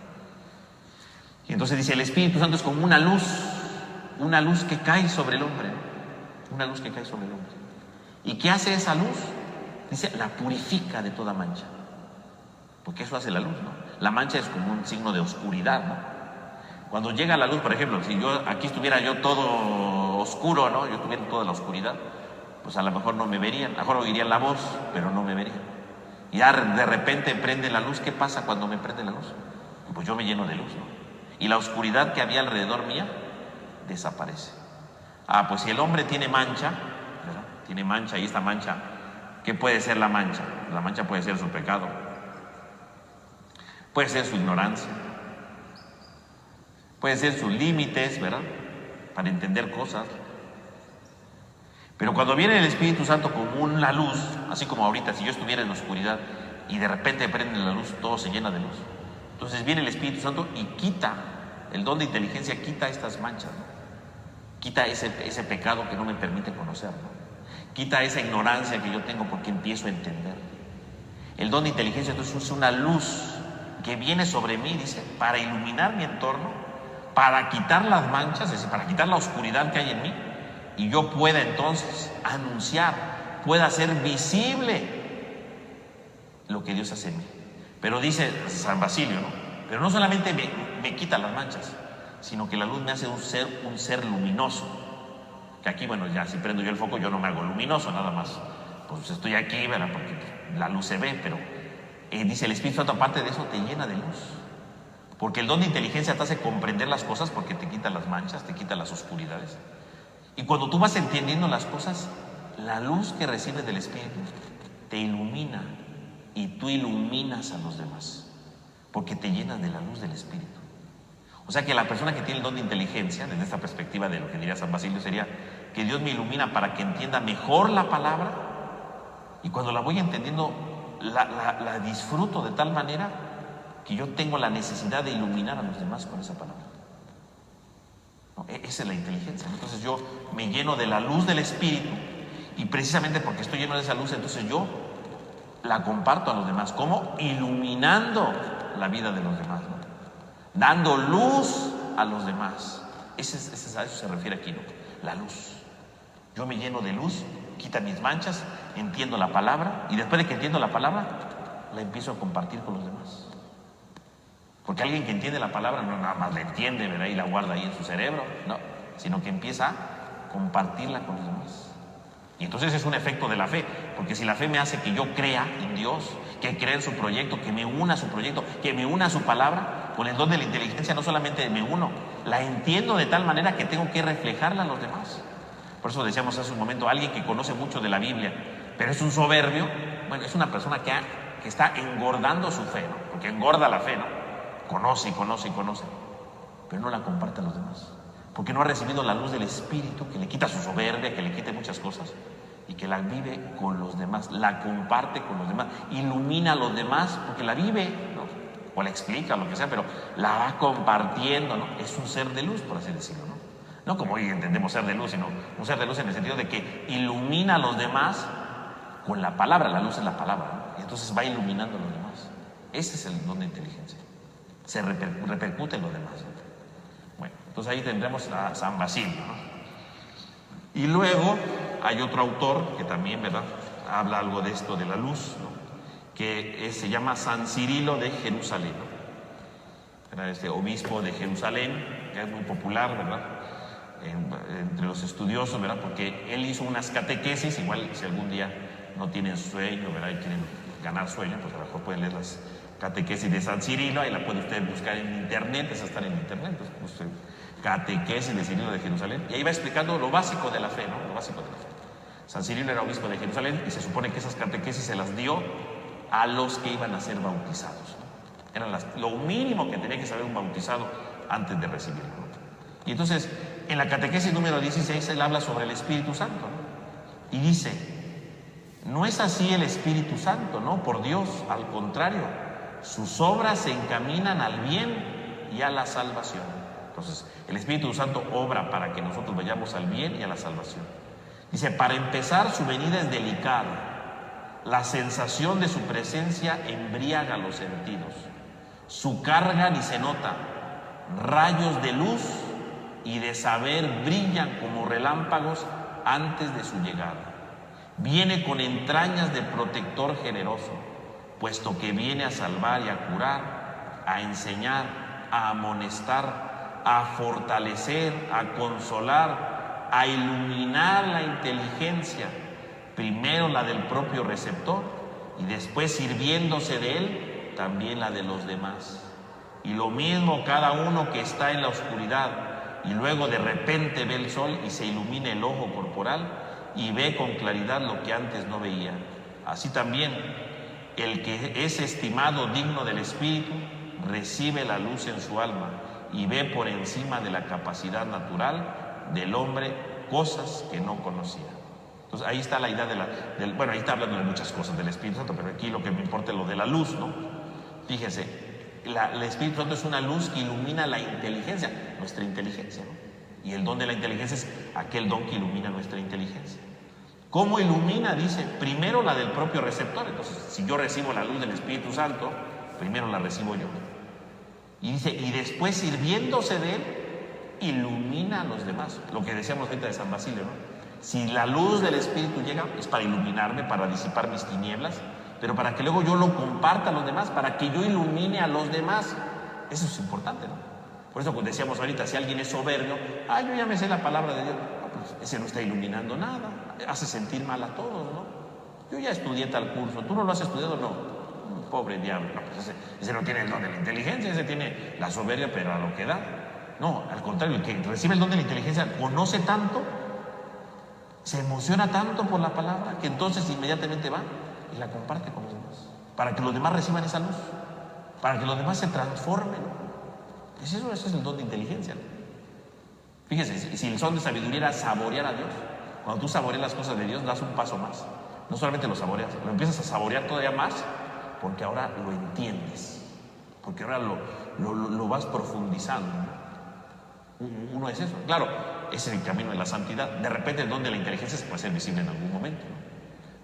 Y entonces dice, el Espíritu Santo es como una luz que cae sobre el hombre, ¿no? Una luz que cae sobre el hombre. ¿Y qué hace esa luz? Dice, la purifica de toda mancha. Porque eso hace la luz, ¿no? La mancha es como un signo de oscuridad, ¿no? Cuando llega la luz, por ejemplo, si yo aquí estuviera yo todo oscuro, ¿no? Yo estuviera en toda la oscuridad, pues a lo mejor no me verían, a lo mejor oirían la voz, pero no me verían. Y ya de repente prende la luz. ¿Qué pasa cuando me prende la luz? Pues yo me lleno de luz, ¿no? Y la oscuridad que había alrededor mía desaparece. Pues si el hombre tiene mancha, ¿verdad? Tiene mancha, y esta mancha, ¿qué puede ser la mancha? La mancha puede ser su pecado, puede ser su ignorancia, puede ser sus límites, ¿verdad? Para entender cosas. Pero cuando viene el Espíritu Santo como una luz, así como ahorita, si yo estuviera en la oscuridad y de repente prende la luz, todo se llena de luz. Entonces viene el Espíritu Santo y quita, el don de inteligencia quita estas manchas, ¿no? Quita ese pecado que no me permite conocer, ¿no? Quita esa ignorancia que yo tengo porque empiezo a entender. El don de inteligencia entonces es una luz que viene sobre mí, dice, para iluminar mi entorno, para quitar las manchas, es decir, para quitar la oscuridad que hay en mí, y yo pueda entonces anunciar, pueda hacer visible lo que Dios hace en mí. Pero dice San Basilio, ¿no? Pero no solamente me quita las manchas, sino que la luz me hace un ser luminoso. Que aquí, bueno, ya si prendo yo el foco, yo no me hago luminoso, nada más. Pues estoy aquí, ¿verdad? Porque la luz se ve, pero dice el Espíritu Santo, aparte de eso, te llena de luz. Porque el don de inteligencia te hace comprender las cosas, porque te quita las manchas, te quita las oscuridades. Y cuando tú vas entendiendo las cosas, la luz que recibes del Espíritu te ilumina, y tú iluminas a los demás, porque te llenas de la luz del Espíritu. O sea que la persona que tiene el don de inteligencia, desde esta perspectiva de lo que diría San Basilio, sería que Dios me ilumina para que entienda mejor la palabra, y cuando la voy entendiendo, la disfruto de tal manera que yo tengo la necesidad de iluminar a los demás con esa palabra. ¿No? Esa es la inteligencia. Entonces yo me lleno de la luz del Espíritu, y precisamente porque estoy lleno de esa luz, entonces yo la comparto a los demás. ¿Cómo? Iluminando la vida de los demás, ¿no? Dando luz a los demás. A eso se refiere aquí, ¿no? La luz. Yo me lleno de luz, quita mis manchas, entiendo la palabra, y después de que entiendo la palabra, la empiezo a compartir con los demás. Porque alguien que entiende la palabra no nada más la entiende, ¿verdad? Y la guarda ahí en su cerebro, no, sino que empieza a compartirla con los demás. Y entonces es un efecto de la fe, porque si la fe me hace que yo crea en Dios, que crea en su proyecto, que me una a su proyecto, que me una a su palabra, con el don de la inteligencia no solamente me uno, la entiendo de tal manera que tengo que reflejarla a los demás. Por eso decíamos hace un momento, alguien que conoce mucho de la Biblia, pero es un soberbio, bueno, es una persona que está engordando su fe, ¿no? Porque engorda la fe, ¿no? Conoce y conoce y conoce, pero no la comparte a los demás, porque no ha recibido la luz del Espíritu que le quita su soberbia, que le quite muchas cosas, y que la vive con los demás, la comparte con los demás, ilumina a los demás, porque la vive, ¿no? O la explica, lo que sea, pero la va compartiendo, ¿no? Es un ser de luz, por así decirlo, ¿no? No como hoy entendemos ser de luz, sino un ser de luz en el sentido de que ilumina a los demás con la palabra. La luz es la palabra, ¿no? Y entonces va iluminando a los demás. Ese es el don de inteligencia. Se repercute en los demás, ¿no? Bueno, entonces ahí tendremos a San Basilio, ¿no? Y luego hay otro autor que también, ¿verdad?, habla algo de esto de la luz, ¿no? Que se llama San Cirilo de Jerusalén, ¿no? Era este obispo de Jerusalén, que es muy popular, ¿verdad?, entre los estudiosos, ¿verdad?, porque él hizo unas catequesis. Igual si algún día no tienen sueño, ¿verdad?, y quieren ganar sueño, pues a lo mejor pueden leer las catequesis de San Cirilo, ahí la puede usted buscar en internet, esa está en internet, pues usted, catequesis de Cirilo de Jerusalén, y ahí va explicando lo básico de la fe, ¿no? Lo básico de la fe. San Cirilo era obispo de Jerusalén, y se supone que esas catequesis se las dio a los que iban a ser bautizados, ¿no? Era lo mínimo que tenía que saber un bautizado antes de recibirlo, ¿no? Y entonces, en la catequesis número 16, él habla sobre el Espíritu Santo, ¿no? Y dice, no es así el Espíritu Santo, ¿no? Por Dios, al contrario, sus obras se encaminan al bien y a la salvación. Entonces, el Espíritu Santo obra para que nosotros vayamos al bien y a la salvación. Dice, para empezar, su venida es delicada. La sensación de su presencia embriaga los sentidos. Su carga ni se nota. Rayos de luz y de saber brillan como relámpagos antes de su llegada. Viene con entrañas de protector generoso, puesto que viene a salvar y a curar, a enseñar, a amonestar, a fortalecer, a consolar, a iluminar la inteligencia, primero la del propio receptor y después, sirviéndose de él, también la de los demás. Y lo mismo cada uno que está en la oscuridad y luego de repente ve el sol y se ilumina el ojo corporal y ve con claridad lo que antes no veía. Así también el que es estimado digno del Espíritu recibe la luz en su alma y ve por encima de la capacidad natural del hombre cosas que no conocía. Entonces ahí está la idea bueno, ahí está hablando de muchas cosas del Espíritu Santo, pero aquí lo que me importa es lo de la luz, ¿no? Fíjense, el Espíritu Santo es una luz que ilumina la inteligencia, nuestra inteligencia, ¿no? Y el don de la inteligencia es aquel don que ilumina nuestra inteligencia. ¿Cómo ilumina? Dice, primero la del propio receptor. Entonces, si yo recibo la luz del Espíritu Santo, primero la recibo yo. Y dice, y después, sirviéndose de él, ilumina a los demás. Lo que decíamos ahorita de San Basilio, ¿no? Si la luz del Espíritu llega, es para iluminarme, para disipar mis tinieblas, pero para que luego yo lo comparta a los demás, para que yo ilumine a los demás. Eso es importante, ¿no? Por eso decíamos ahorita, si alguien es soberbio, yo ya me sé la palabra de Dios, pues ese no está iluminando nada, hace sentir mal a todos, ¿no? Yo ya estudié tal curso, ¿tú no lo has estudiado? No, pobre diablo, no, pues ese no tiene el don de la inteligencia, ese tiene la soberbia, pero a lo que da. No, al contrario, el que recibe el don de la inteligencia conoce tanto, se emociona tanto por la palabra, que entonces inmediatamente va y la comparte con los demás, para que los demás reciban esa luz, para que los demás se transformen, ¿no? Eso es el don de inteligencia, ¿no? Fíjese, si el don de sabiduría era saborear a Dios, cuando tú saboreas las cosas de Dios, das un paso más. No solamente lo saboreas, lo empiezas a saborear todavía más, porque ahora lo entiendes, porque ahora lo vas profundizando, ¿no? Uno es eso, claro, ese es el camino de la santidad. De repente el don de la inteligencia se puede hacer visible en algún momento, ¿no?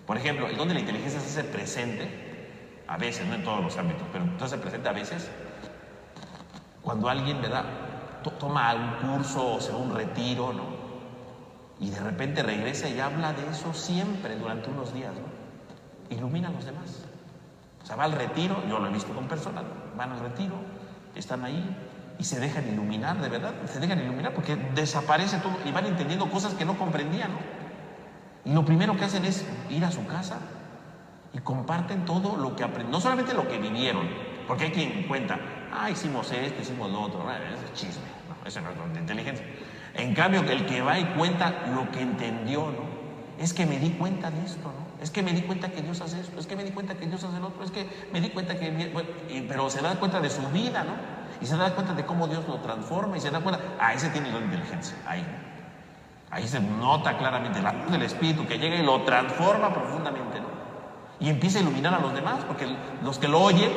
Por ejemplo, el don de la inteligencia se hace presente, a veces, no en todos los ámbitos, pero se hace presente a veces, cuando alguien, ¿verdad?, toma un curso o se va a un retiro, ¿no? Y de repente regresa y habla de eso siempre durante unos días, ¿no? Ilumina a los demás. O sea, va al retiro, yo lo he visto con personas, ¿no? Van al retiro, están ahí y se dejan iluminar, de verdad, se dejan iluminar porque desaparece todo y van entendiendo cosas que no comprendían, ¿no? Y lo primero que hacen es ir a su casa y comparten todo lo que aprendieron, no solamente lo que vivieron, porque hay quien cuenta, hicimos esto, hicimos lo otro, eso es chisme, no, eso no es don de inteligencia. En cambio, el que va y cuenta lo que entendió, ¿no? Es que me di cuenta de esto, ¿no? Es que me di cuenta que Dios hace esto, es que me di cuenta que Dios hace lo otro, es que me di cuenta que... Bueno, pero se da cuenta de su vida, ¿no? Y se da cuenta de cómo Dios lo transforma y se da cuenta, ese tiene el don de inteligencia, ahí se nota claramente la luz del Espíritu que llega y lo transforma profundamente, ¿no? Y empieza a iluminar a los demás, porque los que lo oyen,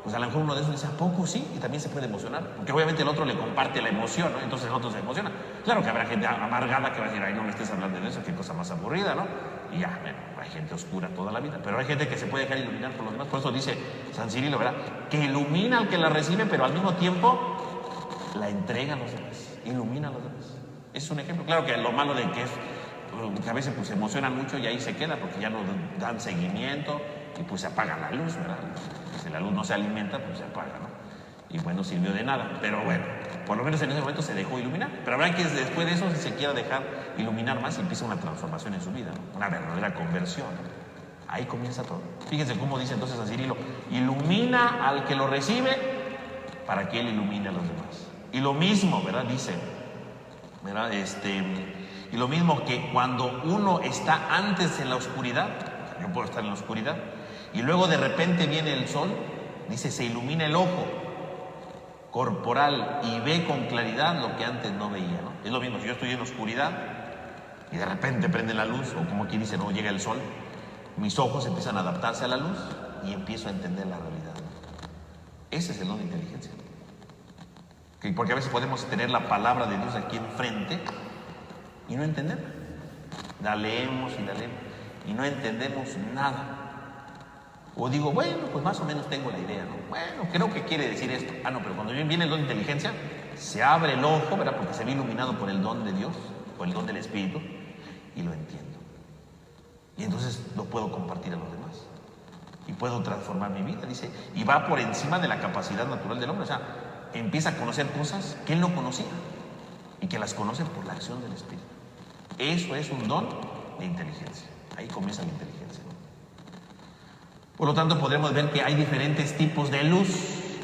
pues a lo mejor uno de esos dice, ¿a poco sí? Y también se puede emocionar, porque obviamente el otro le comparte la emoción, ¿no? Entonces el otro se emociona. Claro que habrá gente amargada que va a decir, no me estés hablando de eso, qué cosa más aburrida, ¿no? Y ya, bueno, hay gente oscura toda la vida, pero hay gente que se puede dejar iluminar por los demás. Por eso dice San Cirilo, ¿verdad?, que ilumina al que la recibe, pero al mismo tiempo la entrega a los demás, ilumina a los demás. Es un ejemplo. Claro que lo malo de que a veces pues se emocionan mucho y ahí se queda porque ya no dan seguimiento y pues se apaga la luz, ¿verdad? Si la luz no se alimenta, pues se apaga, ¿no? Y bueno, sirvió de nada. Pero bueno, por lo menos en ese momento se dejó iluminar. Pero habrá que después de eso, si se quiera dejar iluminar más, empieza una transformación en su vida, ¿no? Una verdadera conversión, ¿no? Ahí comienza todo. Fíjense cómo dice entonces San Cirilo, ilumina al que lo recibe para que él ilumine a los demás. Y lo mismo, ¿verdad? Dice, ¿verdad? Y lo mismo que cuando uno está antes en la oscuridad, yo puedo estar en la oscuridad, y luego de repente viene el sol, Dice, se ilumina el ojo corporal y ve con claridad lo que antes no veía, ¿no? Es lo mismo, si yo estoy en oscuridad y de repente prende la luz, o como aquí dice, no llega el sol, mis ojos empiezan a adaptarse a la luz y empiezo a entender la realidad, ¿no? Ese es el don de inteligencia. Porque a veces podemos tener la palabra de Dios aquí enfrente y no entenderla. La leemos y no entendemos nada. O digo, bueno, pues más o menos tengo la idea, ¿no? Bueno, creo que quiere decir esto. Ah, no, pero cuando viene el don de inteligencia, se abre el ojo, ¿verdad? Porque se ve iluminado por el don de Dios, por el don del Espíritu, y lo entiendo. Y entonces lo puedo compartir a los demás. Y puedo transformar mi vida, dice. Y va por encima de la capacidad natural del hombre. O sea, empieza a conocer cosas que él no conocía y que las conoce por la acción del Espíritu. Eso es un don de inteligencia. Ahí comienza la inteligencia. Por lo tanto, podremos ver que hay diferentes tipos de luz,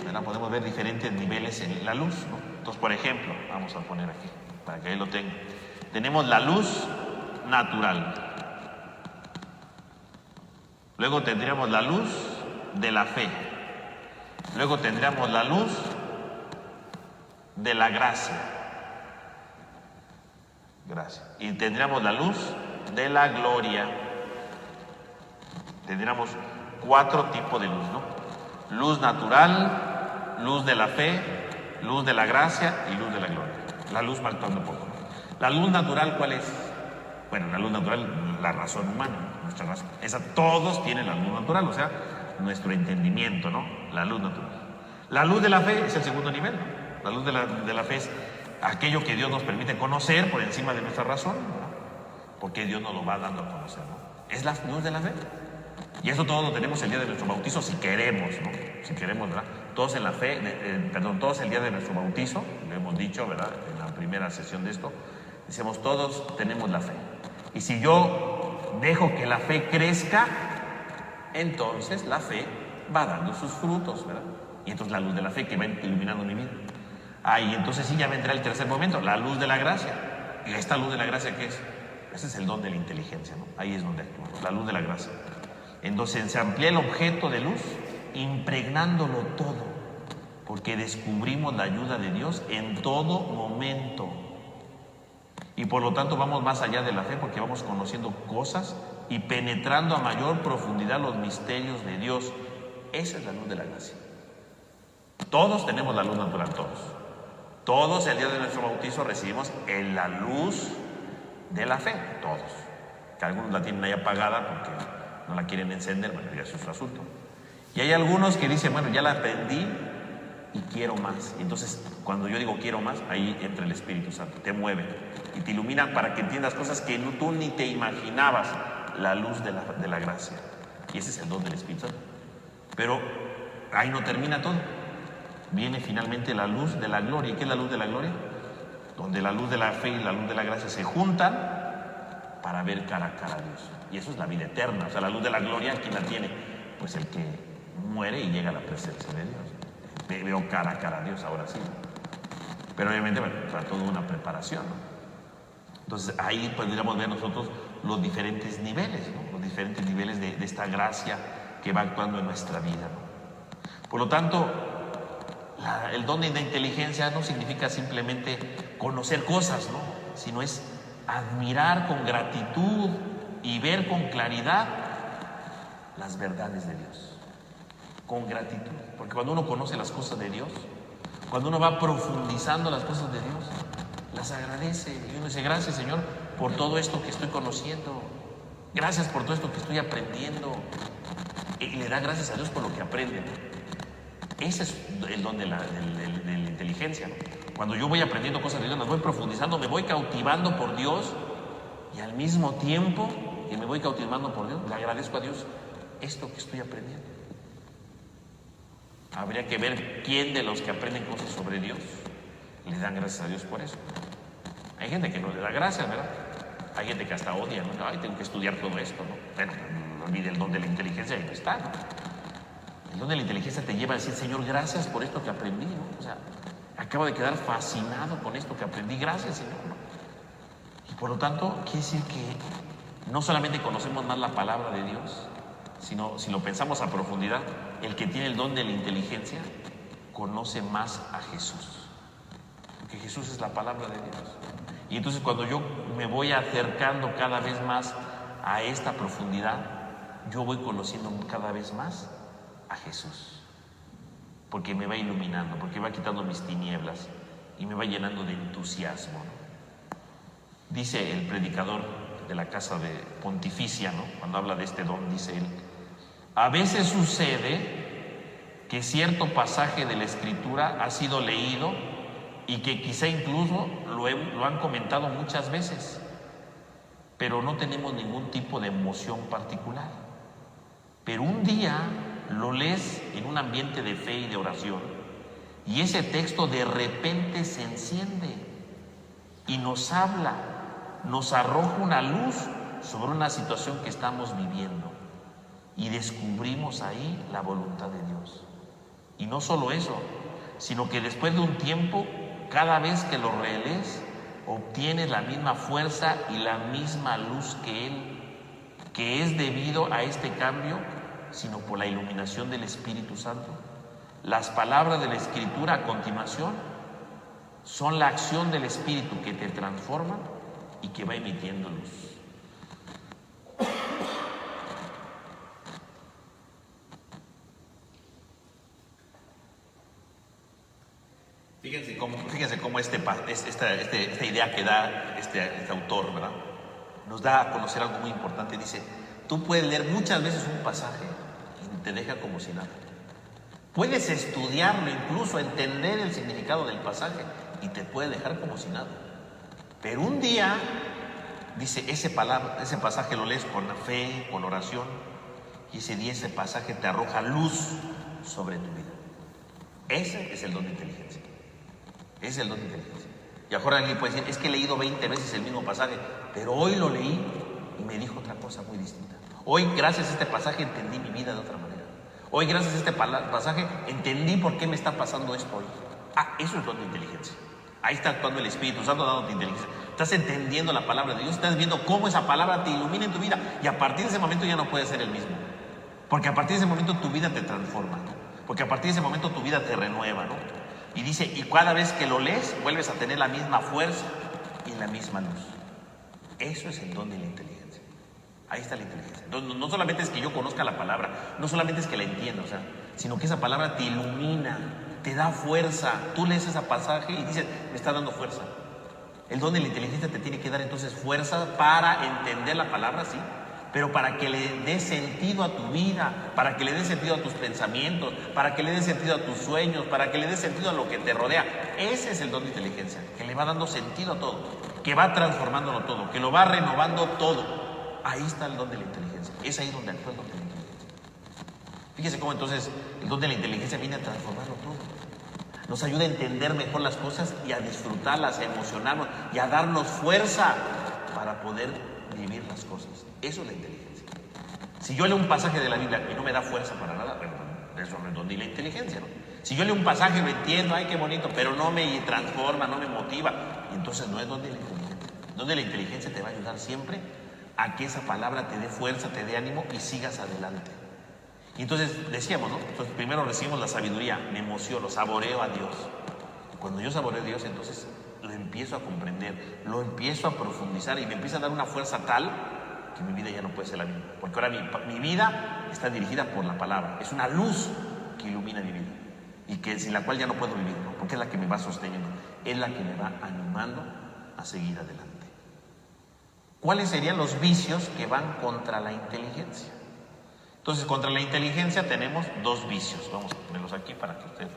¿verdad? Podemos ver diferentes niveles en la luz, ¿no? Entonces, por ejemplo, vamos a poner aquí, para que ahí lo tenga. Tenemos la luz natural. Luego tendríamos la luz de la fe. Luego tendríamos la luz de la gracia. Gracias. Y tendríamos la luz de la gloria. Tendríamos 4 tipos de luz, ¿no? Luz natural, luz de la fe, luz de la gracia y luz de la gloria. La luz va actuando poco, ¿no? La luz natural, ¿cuál es? Bueno, la luz natural, la razón humana, nuestra razón. Esa, todos tienen la luz natural, o sea, nuestro entendimiento, ¿no? La luz natural. La luz de la fe es el segundo nivel, ¿no? La luz de la fe es aquello que Dios nos permite conocer por encima de nuestra razón, ¿no? Porque Dios nos lo va dando a conocer, ¿no? Es la luz de la fe. Y eso todo lo tenemos el día de nuestro bautizo, si queremos, ¿no? Si queremos, ¿verdad? Todos en la fe, todos el día de nuestro bautizo, lo hemos dicho, ¿verdad? En la primera sesión de esto, decimos, todos tenemos la fe. Y si yo dejo que la fe crezca, entonces la fe va dando sus frutos, ¿verdad? Y entonces la luz de la fe que va iluminando mi vida. Y entonces sí ya vendrá el tercer momento, la luz de la gracia. ¿Y esta luz de la gracia qué es? Ese es el don de la inteligencia, ¿no? Ahí es donde actúa, la luz de la gracia. Entonces se amplía el objeto de luz, impregnándolo todo, porque descubrimos la ayuda de Dios en todo momento. Y por lo tanto vamos más allá de la fe, porque vamos conociendo cosas y penetrando a mayor profundidad los misterios de Dios. Esa es la luz de la gracia. Todos tenemos la luz natural, todos. Todos el día de nuestro bautizo recibimos en la luz de la fe, todos. Que algunos la tienen ahí apagada porque no la quieren encender, bueno, ya eso es su asunto. Y hay algunos que dicen, bueno, ya la aprendí y quiero más. Y entonces, cuando yo digo quiero más, ahí entra el Espíritu Santo, te mueve y te ilumina para que entiendas cosas que tú ni te imaginabas, la luz de la gracia. Y ese es el don del Espíritu Santo. Pero ahí no termina todo. Viene finalmente la luz de la gloria. ¿Y qué es la luz de la gloria? Donde la luz de la fe y la luz de la gracia se juntan para ver cara a cara a Dios. Y eso es la vida eterna. O sea, la luz de la gloria, ¿quién la tiene? Pues el que muere y llega a la presencia de Dios. Veo cara a cara a Dios, ahora sí. Pero obviamente, bueno, para toda una preparación, ¿no? Entonces ahí podríamos ver nosotros los diferentes niveles, ¿no? Los diferentes niveles de esta gracia que va actuando en nuestra vida, ¿no? Por lo tanto, el don de la inteligencia no significa simplemente conocer cosas, ¿no? Sino es admirar con gratitud y ver con claridad las verdades de Dios. Con gratitud. Porque cuando uno conoce las cosas de Dios, cuando uno va profundizando las cosas de Dios, las agradece. Y uno dice, gracias, Señor, por todo esto que estoy conociendo. Gracias por todo esto que estoy aprendiendo. Y le da gracias a Dios por lo que aprende. Ese es el don de la inteligencia, ¿no? Cuando yo voy aprendiendo cosas de Dios, las voy profundizando, me voy cautivando por Dios y al mismo tiempo que me voy cautivando por Dios, le agradezco a Dios esto que estoy aprendiendo. Habría que ver quién de los que aprenden cosas sobre Dios le dan gracias a Dios por eso. Hay gente que no le da gracias, ¿verdad? Hay gente que hasta odia, ¿no? Ay, tengo que estudiar todo esto, ¿no? Bueno, no olvide el don de la inteligencia, ahí no está, ¿no? El don de la inteligencia te lleva a decir, Señor, gracias por esto que aprendí, ¿no? O sea, acabo de quedar fascinado con esto que aprendí, gracias, Señor, ¿no? Y por lo tanto, quiere decir que no solamente conocemos más la palabra de Dios, sino si lo pensamos a profundidad, el que tiene el don de la inteligencia conoce más a Jesús, porque Jesús es la palabra de Dios. Y entonces cuando yo me voy acercando cada vez más a esta profundidad, yo voy conociendo cada vez más a Jesús, porque me va iluminando, porque va quitando mis tinieblas y me va llenando de entusiasmo, ¿no? Dice el predicador de la casa de Pontificia, ¿no?, cuando habla de este don, dice él: a veces sucede que cierto pasaje de la Escritura ha sido leído y que quizá incluso lo han comentado muchas veces, pero no tenemos ningún tipo de emoción particular. Pero un día lo lees en un ambiente de fe y de oración, y ese texto de repente se enciende y nos habla, nos arroja una luz sobre una situación que estamos viviendo, y descubrimos ahí la voluntad de Dios. Y no solo eso, sino que después de un tiempo, cada vez que lo relees, obtienes la misma fuerza y la misma luz que Él, que es debido a este cambio, sino por la iluminación del Espíritu Santo. Las palabras de la Escritura a continuación son la acción del Espíritu que te transforma y que va emitiendo luz. Fíjense cómo esta idea que da este autor, ¿verdad?, nos da a conocer algo muy importante. Dice: tú puedes leer muchas veces un pasaje y te deja como si nada. Puedes estudiarlo, incluso entender el significado del pasaje, y te puede dejar como si nada. Pero un día, dice, ese pasaje lo lees con la fe, con oración, y ese día ese pasaje te arroja luz sobre tu vida. Ese es el don de inteligencia. Ese es el don de inteligencia. Y ahora alguien puede decir: es que he leído 20 veces el mismo pasaje, pero hoy lo leí y me dijo otra cosa muy distinta. Hoy, gracias a este pasaje, entendí mi vida de otra manera. Hoy, gracias a este pasaje, entendí por qué me está pasando esto hoy. Eso es don de inteligencia. Ahí está actuando el Espíritu Santo dándote inteligencia. Estás entendiendo la palabra de Dios, estás viendo cómo esa palabra te ilumina en tu vida, y a partir de ese momento ya no puedes ser el mismo, porque a partir de ese momento tu vida te transforma, ¿no? Porque a partir de ese momento tu vida te renueva, ¿no? Y dice, y cada vez que lo lees vuelves a tener la misma fuerza y la misma luz. Eso es el don de la inteligencia. Ahí está la inteligencia. No solamente es que yo conozca la palabra, no solamente es que la entienda, sino que esa palabra te ilumina, te da fuerza. Tú lees ese pasaje y dices: me está dando fuerza. El don de la inteligencia te tiene que dar entonces fuerza para entender la palabra, sí, pero para que le dé sentido a tu vida, para que le dé sentido a tus pensamientos, para que le dé sentido a tus sueños, para que le dé sentido a lo que te rodea. Ese es el don de inteligencia, que le va dando sentido a todo, que va transformándolo todo, que lo va renovando todo. Ahí está el don de la inteligencia. Es ahí donde actúa el don de la inteligencia. Fíjese cómo entonces el don de la inteligencia viene a transformarlo todo. Nos ayuda a entender mejor las cosas y a disfrutarlas, a emocionarnos y a darnos fuerza para poder vivir las cosas. Eso es la inteligencia. Si yo leo un pasaje de la Biblia y no me da fuerza para nada, bueno, eso no es don de la inteligencia, ¿no? Si yo leo un pasaje y lo entiendo, ay, qué bonito, pero no me transforma, no me motiva, entonces no es don de la inteligencia. Don de la inteligencia te va a ayudar siempre a que esa palabra te dé fuerza, te dé ánimo y sigas adelante. Y entonces decíamos, ¿no? Entonces primero recibimos la sabiduría, me emociono, saboreo a Dios. Cuando yo saboreo a Dios, entonces lo empiezo a comprender, lo empiezo a profundizar y me empieza a dar una fuerza tal que mi vida ya no puede ser la misma. Porque ahora mi vida está dirigida por la palabra. Es una luz que ilumina mi vida y que sin la cual ya no puedo vivir, ¿no? Porque es la que me va sosteniendo, es la que me va animando a seguir adelante. ¿Cuáles serían los vicios que van contra la inteligencia? Entonces, contra la inteligencia tenemos dos vicios. Vamos a ponerlos aquí para que usted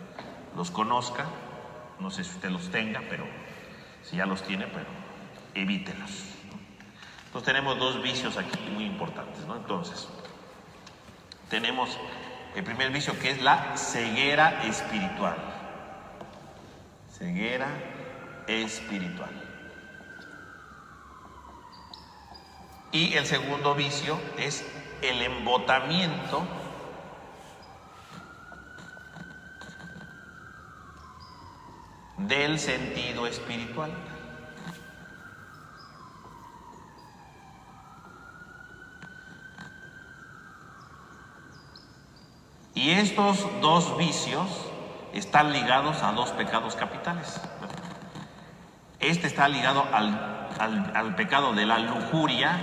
los conozca. No sé si usted los tenga, pero si ya los tiene, pero evítelos. Entonces tenemos dos vicios aquí muy importantes, ¿no? Entonces, tenemos el primer vicio, que es la ceguera espiritual. Ceguera espiritual. Y el segundo vicio es el embotamiento del sentido espiritual. Y estos dos vicios están ligados a dos pecados capitales. Este está ligado al pecado de la lujuria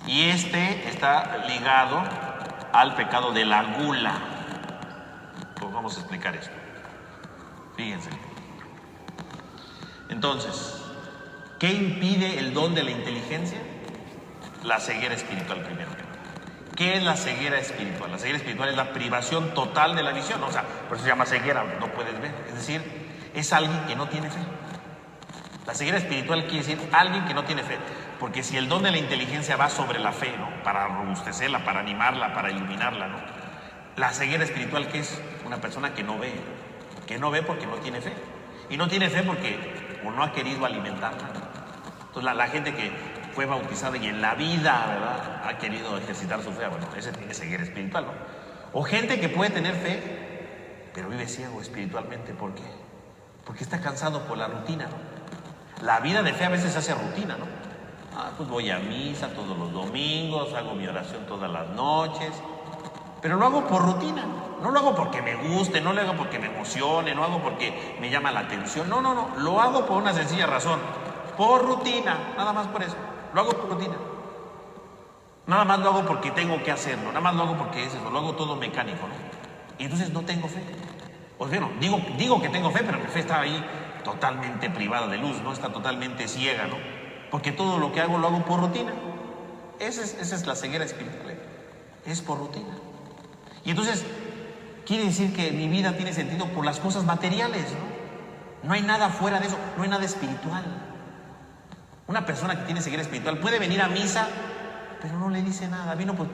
y este está ligado al pecado de la gula. Pues vamos a explicar esto. Fíjense. Entonces, ¿qué impide el don de la inteligencia? La ceguera espiritual primero. ¿Qué es la ceguera espiritual? La ceguera espiritual es la privación total de la visión. O sea, por eso se llama ceguera, no puedes ver. Es decir, es alguien que no tiene fe. La ceguera espiritual quiere decir alguien que no tiene fe. Porque si el don de la inteligencia va sobre la fe, ¿no? Para robustecerla, para animarla, para iluminarla, ¿no? La ceguera espiritual, ¿qué es? Una persona que no ve. Que no ve porque no tiene fe. Y no tiene fe porque o no ha querido alimentarla, ¿no? Entonces la gente que fue bautizada y en la vida, ¿verdad?, ha querido ejercitar su fe, bueno, ese tiene ceguera espiritual, ¿no? O gente que puede tener fe, pero vive ciego espiritualmente. ¿Por qué? Porque está cansado por la rutina, ¿no? La vida de fe a veces se hace rutina, ¿no? Pues voy a misa todos los domingos, hago mi oración todas las noches, pero lo hago por rutina, no lo hago porque me guste, no lo hago porque me emocione, no lo hago porque me llama la atención, no, lo hago por una sencilla razón, por rutina, nada más por eso, lo hago por rutina, nada más lo hago porque tengo que hacerlo, nada más lo hago porque es eso, lo hago todo mecánico, ¿no? Y entonces no tengo fe. Pues bueno, digo que tengo fe, pero mi fe está ahí totalmente privada de luz, ¿no? Está totalmente ciega, ¿no? Porque todo lo que hago lo hago por rutina. Esa es la ceguera espiritual, es por rutina. Y entonces quiere decir que mi vida tiene sentido por las cosas materiales, ¿no? No hay nada fuera de eso, no hay nada espiritual. Una persona que tiene ceguera espiritual puede venir a misa, pero no le dice nada. Vino pues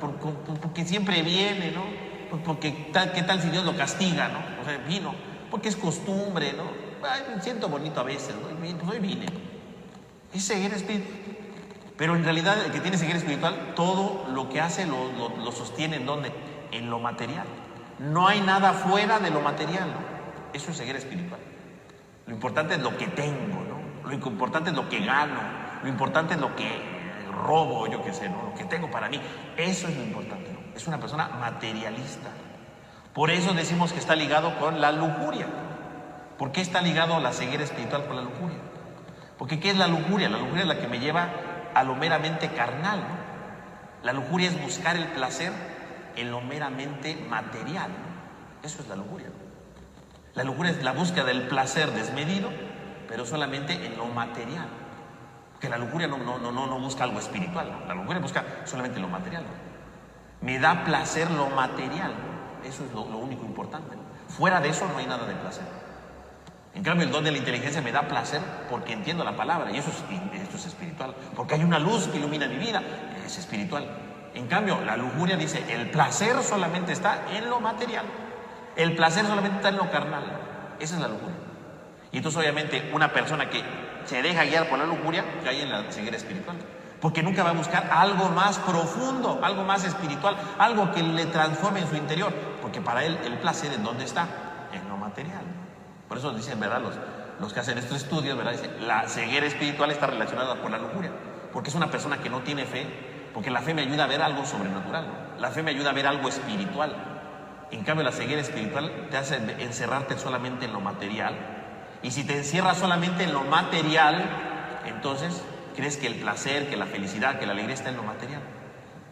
porque siempre viene, ¿no? Pues porque ¿qué tal si Dios lo castiga, ¿no? O sea, vino porque es costumbre, ¿no? Ay, me siento bonito a veces, ¿no? Pues hoy vine. Es ceguera espiritual. Pero en realidad el que tiene ceguera espiritual, todo lo que hace lo sostiene ¿en dónde? En lo material. No hay nada fuera de lo material, ¿no? Eso es ceguera espiritual. Lo importante es lo que tengo, ¿no? Lo importante es lo que gano. Lo importante es lo que robo, yo qué sé, ¿no? Lo que tengo para mí. Eso es lo importante, ¿no? Es una persona materialista. Por eso decimos que está ligado con la lujuria. ¿Por qué está ligado la ceguera espiritual con la lujuria? Porque ¿qué es la lujuria? La lujuria es la que me lleva a lo meramente carnal, ¿no? La lujuria es buscar el placer en lo meramente material, ¿no? Eso es la lujuria, ¿no? La lujuria es la búsqueda del placer desmedido, pero solamente en lo material. Porque la lujuria no busca algo espiritual, ¿no? La lujuria busca solamente lo material, ¿no? Me da placer lo material, ¿no? Eso es lo único importante, ¿no? Fuera de eso no hay nada de placer. En cambio, el don de la inteligencia me da placer porque entiendo la palabra y esto es espiritual. Porque hay una luz que ilumina mi vida, es espiritual. En cambio, la lujuria dice, el placer solamente está en lo material. El placer solamente está en lo carnal. Esa es la lujuria. Y entonces, obviamente, una persona que se deja guiar por la lujuria cae en la ceguera espiritual. Porque nunca va a buscar algo más profundo, algo más espiritual, algo que le transforme en su interior. Porque para él, el placer, ¿en dónde está? En lo material. Por eso dicen, ¿verdad? Los que hacen estos estudios, ¿verdad? Dicen, la ceguera espiritual está relacionada con la lujuria. Porque es una persona que no tiene fe. Porque la fe me ayuda a ver algo sobrenatural, ¿no? La fe me ayuda a ver algo espiritual. En cambio, la ceguera espiritual te hace encerrarte solamente en lo material. Y si te encierras solamente en lo material, entonces crees que el placer, que la felicidad, que la alegría está en lo material.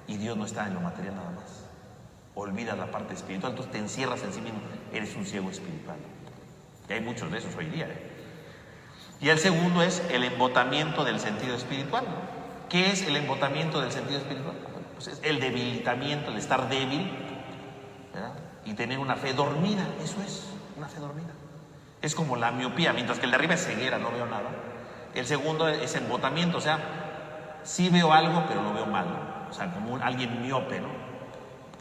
Y Dios no está en lo material nada más. Olvidas la parte espiritual, entonces te encierras en sí mismo. Eres un ciego espiritual. Y hay muchos de esos hoy día, ¿eh? Y el segundo es el embotamiento del sentido espiritual, ¿no? ¿Qué es el embotamiento del sentido espiritual? Pues es el debilitamiento, el estar débil, ¿verdad? Y tener una fe dormida. Eso es, una fe dormida. Es como la miopía, mientras que el de arriba es ceguera, no veo nada. El segundo es embotamiento, o sea, sí veo algo, pero lo veo mal, ¿no? O sea, como alguien miope, ¿no?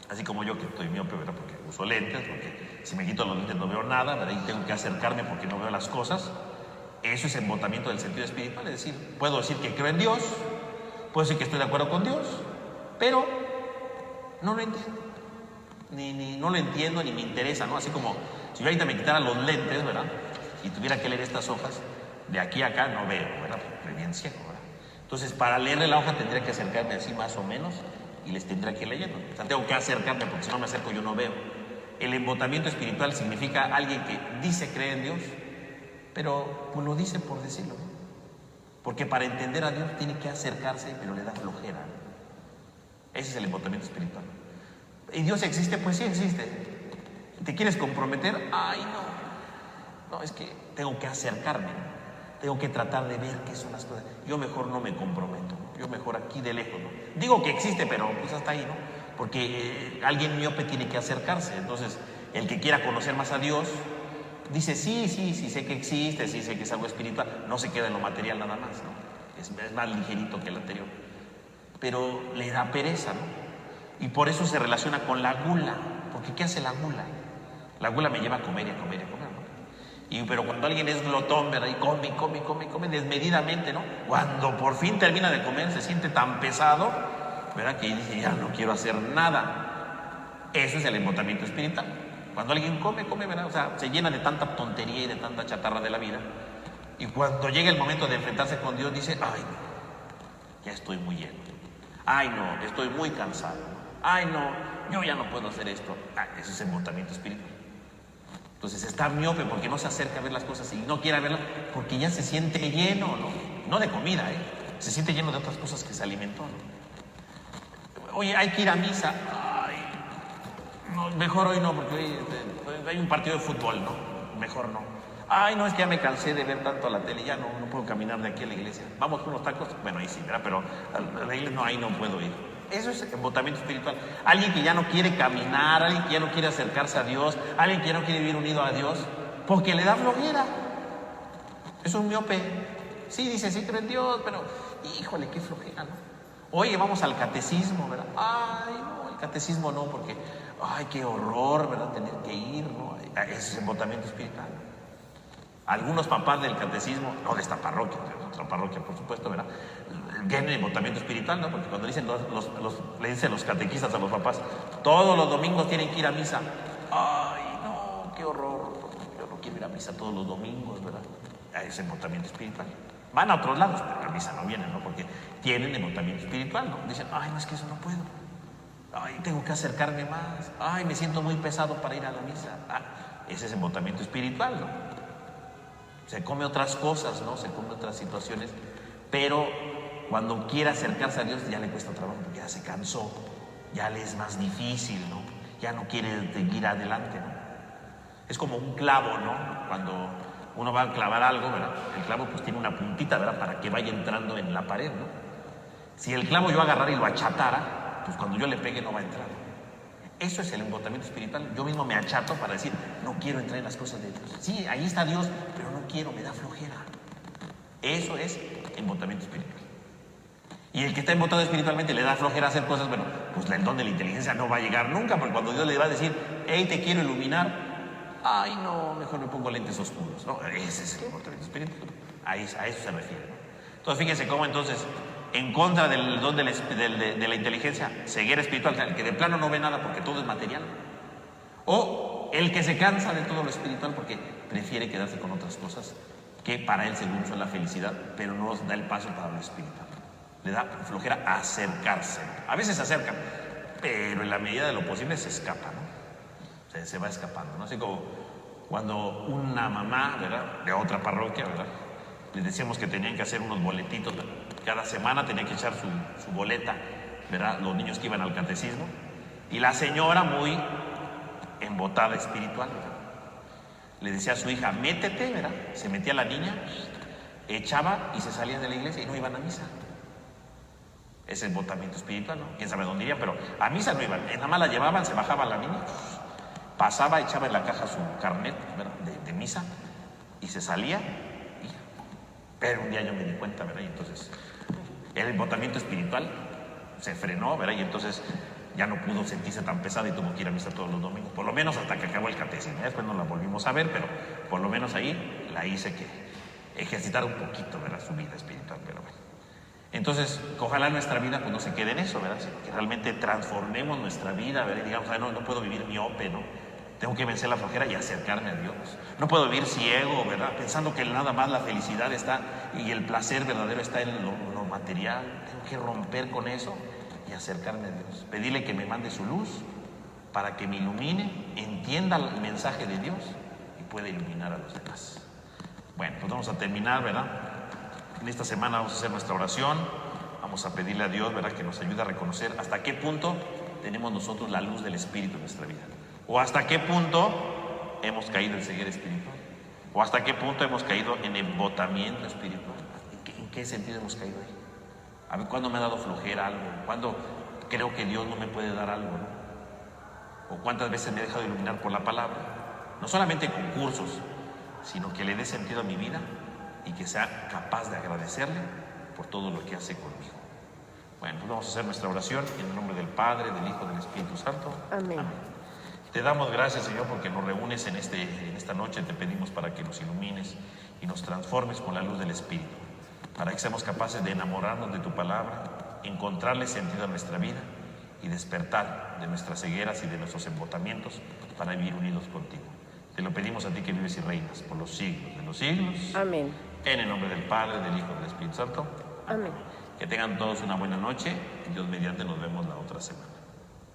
Así como yo que estoy miope, ¿verdad? Porque uso lentes, porque si me quito los lentes no veo nada, ¿verdad? Y tengo que acercarme porque no veo las cosas. Eso es embotamiento del sentido espiritual, es decir, puedo decir que creo en Dios, puedo decir que estoy de acuerdo con Dios, pero no lo entiendo. No lo entiendo ni me interesa, ¿no? Así como si yo ahorita me quitara los lentes, ¿verdad? Y tuviera que leer estas hojas, de aquí a acá no veo, ¿verdad? Porque bien ciego, ¿verdad? Entonces, para leerle la hoja tendría que acercarme así más o menos y les tendré que ir leyendo. O sea, tengo que acercarme, porque si no me acerco yo no veo. El embotamiento espiritual significa alguien que dice creer en Dios, pero pues lo dice por decirlo, ¿no? Porque para entender a Dios tiene que acercarse, pero le da flojera, ¿no? Ese es el embotamiento espiritual. ¿Y Dios existe? Pues sí existe. ¿Te quieres comprometer? Ay, no. No, es que tengo que acercarme, ¿no? Tengo que tratar de ver qué son las cosas. Yo mejor no me comprometo, ¿no? Yo mejor aquí de lejos, ¿no? Digo que existe, pero pues hasta ahí, ¿no? Porque alguien miope tiene que acercarse. Entonces, el que quiera conocer más a Dios, dice, sí, sé que existe, sí sé que es algo espiritual. No se queda en lo material nada más, ¿no? Es más ligerito que el anterior. Pero le da pereza, ¿no? Y por eso se relaciona con la gula. Porque ¿qué hace la gula? La gula me lleva a comer y a comer y a comer, ¿no? Pero cuando alguien es glotón, ¿verdad? Y come desmedidamente, ¿no? Cuando por fin termina de comer, se siente tan pesado, ¿verdad? Que dice, ya no quiero hacer nada. Eso es el embotamiento espiritual. Cuando alguien come, ¿verdad? O sea, se llena de tanta tontería y de tanta chatarra de la vida. Y cuando llega el momento de enfrentarse con Dios, dice, ay, no, ya estoy muy lleno. Ay, no, estoy muy cansado. Ay, no, yo ya no puedo hacer esto. Eso es embotamiento espiritual. Entonces está miope porque no se acerca a ver las cosas y no quiere verlas porque ya se siente lleno, ¿no? No de comida, se siente lleno de otras cosas que se alimentó, ¿no? Oye, hay que ir a misa. Ay, no, mejor hoy no, porque hoy hay un partido de fútbol, ¿no? Mejor no. Ay, no, es que ya me cansé de ver tanto la tele, ya no puedo caminar de aquí a la iglesia. Vamos con unos tacos, bueno, ahí sí, ¿verdad? Pero a la iglesia no, ahí no puedo ir. Eso es embotamiento espiritual. Alguien que ya no quiere caminar, alguien que ya no quiere acercarse a Dios, alguien que ya no quiere vivir unido a Dios, porque le da flojera. Es un miope. Sí, dice, sí creo en Dios, pero híjole, qué flojera, ¿no? Oye, vamos al catecismo, ¿verdad? Ay, no, el catecismo no, porque, ay, qué horror, ¿verdad? Tener que ir, ¿no? Ese es embotamiento espiritual. Algunos papás del catecismo, no de esta parroquia, de otra parroquia, por supuesto, ¿verdad? Tienen embotamiento espiritual, ¿no? Porque cuando dicen le dicen los catequistas a los papás, todos los domingos tienen que ir a misa. Ay, no, qué horror. Yo no quiero ir a misa todos los domingos, ¿verdad? Es embotamiento espiritual. Van a otros lados, pero a misa no vienen, ¿no? Porque tienen embotamiento espiritual, ¿no? Dicen, ay, no, es que eso no puedo. Ay, tengo que acercarme más. Ay, me siento muy pesado para ir a la misa. Ese es embotamiento espiritual, ¿no? Se come otras cosas, ¿no? Se come otras situaciones, pero cuando quiere acercarse a Dios ya le cuesta trabajo, porque ya se cansó, ya le es más difícil, ¿no? Ya no quiere seguir adelante, ¿no? Es como un clavo, ¿no? Cuando uno va a clavar algo, ¿verdad? El clavo pues tiene una puntita, ¿verdad? Para que vaya entrando en la pared, ¿no? Si el clavo yo agarrara y lo achatara, pues cuando yo le pegue no va a entrar. Eso es el embotamiento espiritual. Yo mismo me achato para decir, no quiero entrar en las cosas de Dios. Sí, ahí está Dios, pero no quiero, me da flojera. Eso es embotamiento espiritual. Y el que está embotado espiritualmente le da flojera hacer cosas, bueno, pues el don de la inteligencia no va a llegar nunca, porque cuando Dios le va a decir, hey, te quiero iluminar, ay, no, mejor me pongo lentes oscuros. No, ese es el embotamiento espiritual. A eso se refiere, ¿no? Entonces, fíjense cómo entonces, en contra del don de la inteligencia, ceguera espiritual, el que de plano no ve nada porque todo es material. O el que se cansa de todo lo espiritual porque prefiere quedarse con otras cosas que para él según son la felicidad, pero no nos da el paso para lo espiritual. Le da flojera acercarse. A veces se acercan, pero en la medida de lo posible se escapa, ¿no? O sea, se va escapando, ¿no? Así como cuando una mamá, ¿verdad? De otra parroquia, ¿verdad? Les decíamos que tenían que hacer unos boletitos, ¿verdad? Cada semana tenían que echar su boleta, ¿verdad? Los niños que iban al catecismo. Y la señora, muy embotada espiritual, ¿verdad? Le decía a su hija, métete, ¿verdad? Se metía la niña, echaba y se salía de la iglesia y no iban a misa. Ese embotamiento espiritual, ¿no? Quién sabe dónde irían, pero a misa no iban. Nada más la llevaban, se bajaba la niña, pasaba, echaba en la caja su carnet, ¿verdad? De misa y se salía. Pero un día yo me di cuenta, ¿verdad? Y entonces el embotamiento espiritual se frenó, ¿verdad? Y entonces ya no pudo sentirse tan pesada y tuvo que ir a misa todos los domingos, por lo menos hasta que acabó el catecismo. Después no la volvimos a ver, pero por lo menos ahí la hice que ejercitar un poquito, ¿verdad? Su vida espiritual, pero bueno. Entonces, ojalá nuestra vida pues no se quede en eso, ¿verdad? Que realmente transformemos nuestra vida, ¿verdad? Y digamos, no puedo vivir miope, ¿no? Tengo que vencer la flojera y acercarme a Dios. No puedo vivir ciego, ¿verdad? Pensando que nada más la felicidad está y el placer verdadero está en lo material. Tengo que romper con eso y acercarme a Dios. Pedirle que me mande su luz para que me ilumine, entienda el mensaje de Dios y pueda iluminar a los demás. Bueno, pues vamos a terminar, ¿verdad? En esta semana vamos a hacer nuestra oración. Vamos a pedirle a Dios, ¿verdad?, que nos ayude a reconocer hasta qué punto tenemos nosotros la luz del Espíritu en nuestra vida. O hasta qué punto hemos caído en ceguera espiritual. O hasta qué punto hemos caído en embotamiento espiritual. ¿En qué sentido hemos caído ahí? A ver, ¿cuándo me ha dado flojera algo? ¿Cuándo creo que Dios no me puede dar algo, ¿no? O cuántas veces me he dejado iluminar por la palabra. No solamente con cursos, sino que le dé sentido a mi vida y que sea capaz de agradecerle por todo lo que hace conmigo. Bueno, pues vamos a hacer nuestra oración en el nombre del Padre, del Hijo y del Espíritu Santo. Amén. Amén. Te damos gracias, Señor, porque nos reúnes en esta noche. Te pedimos para que nos ilumines y nos transformes con la luz del Espíritu, para que seamos capaces de enamorarnos de tu palabra, encontrarle sentido a nuestra vida y despertar de nuestras cegueras y de nuestros embotamientos para vivir unidos contigo. Te lo pedimos a ti que vives y reinas por los siglos de los siglos. Amén. En el nombre del Padre, del Hijo y del Espíritu Santo. Amén. Que tengan todos una buena noche y Dios mediante nos vemos la otra semana.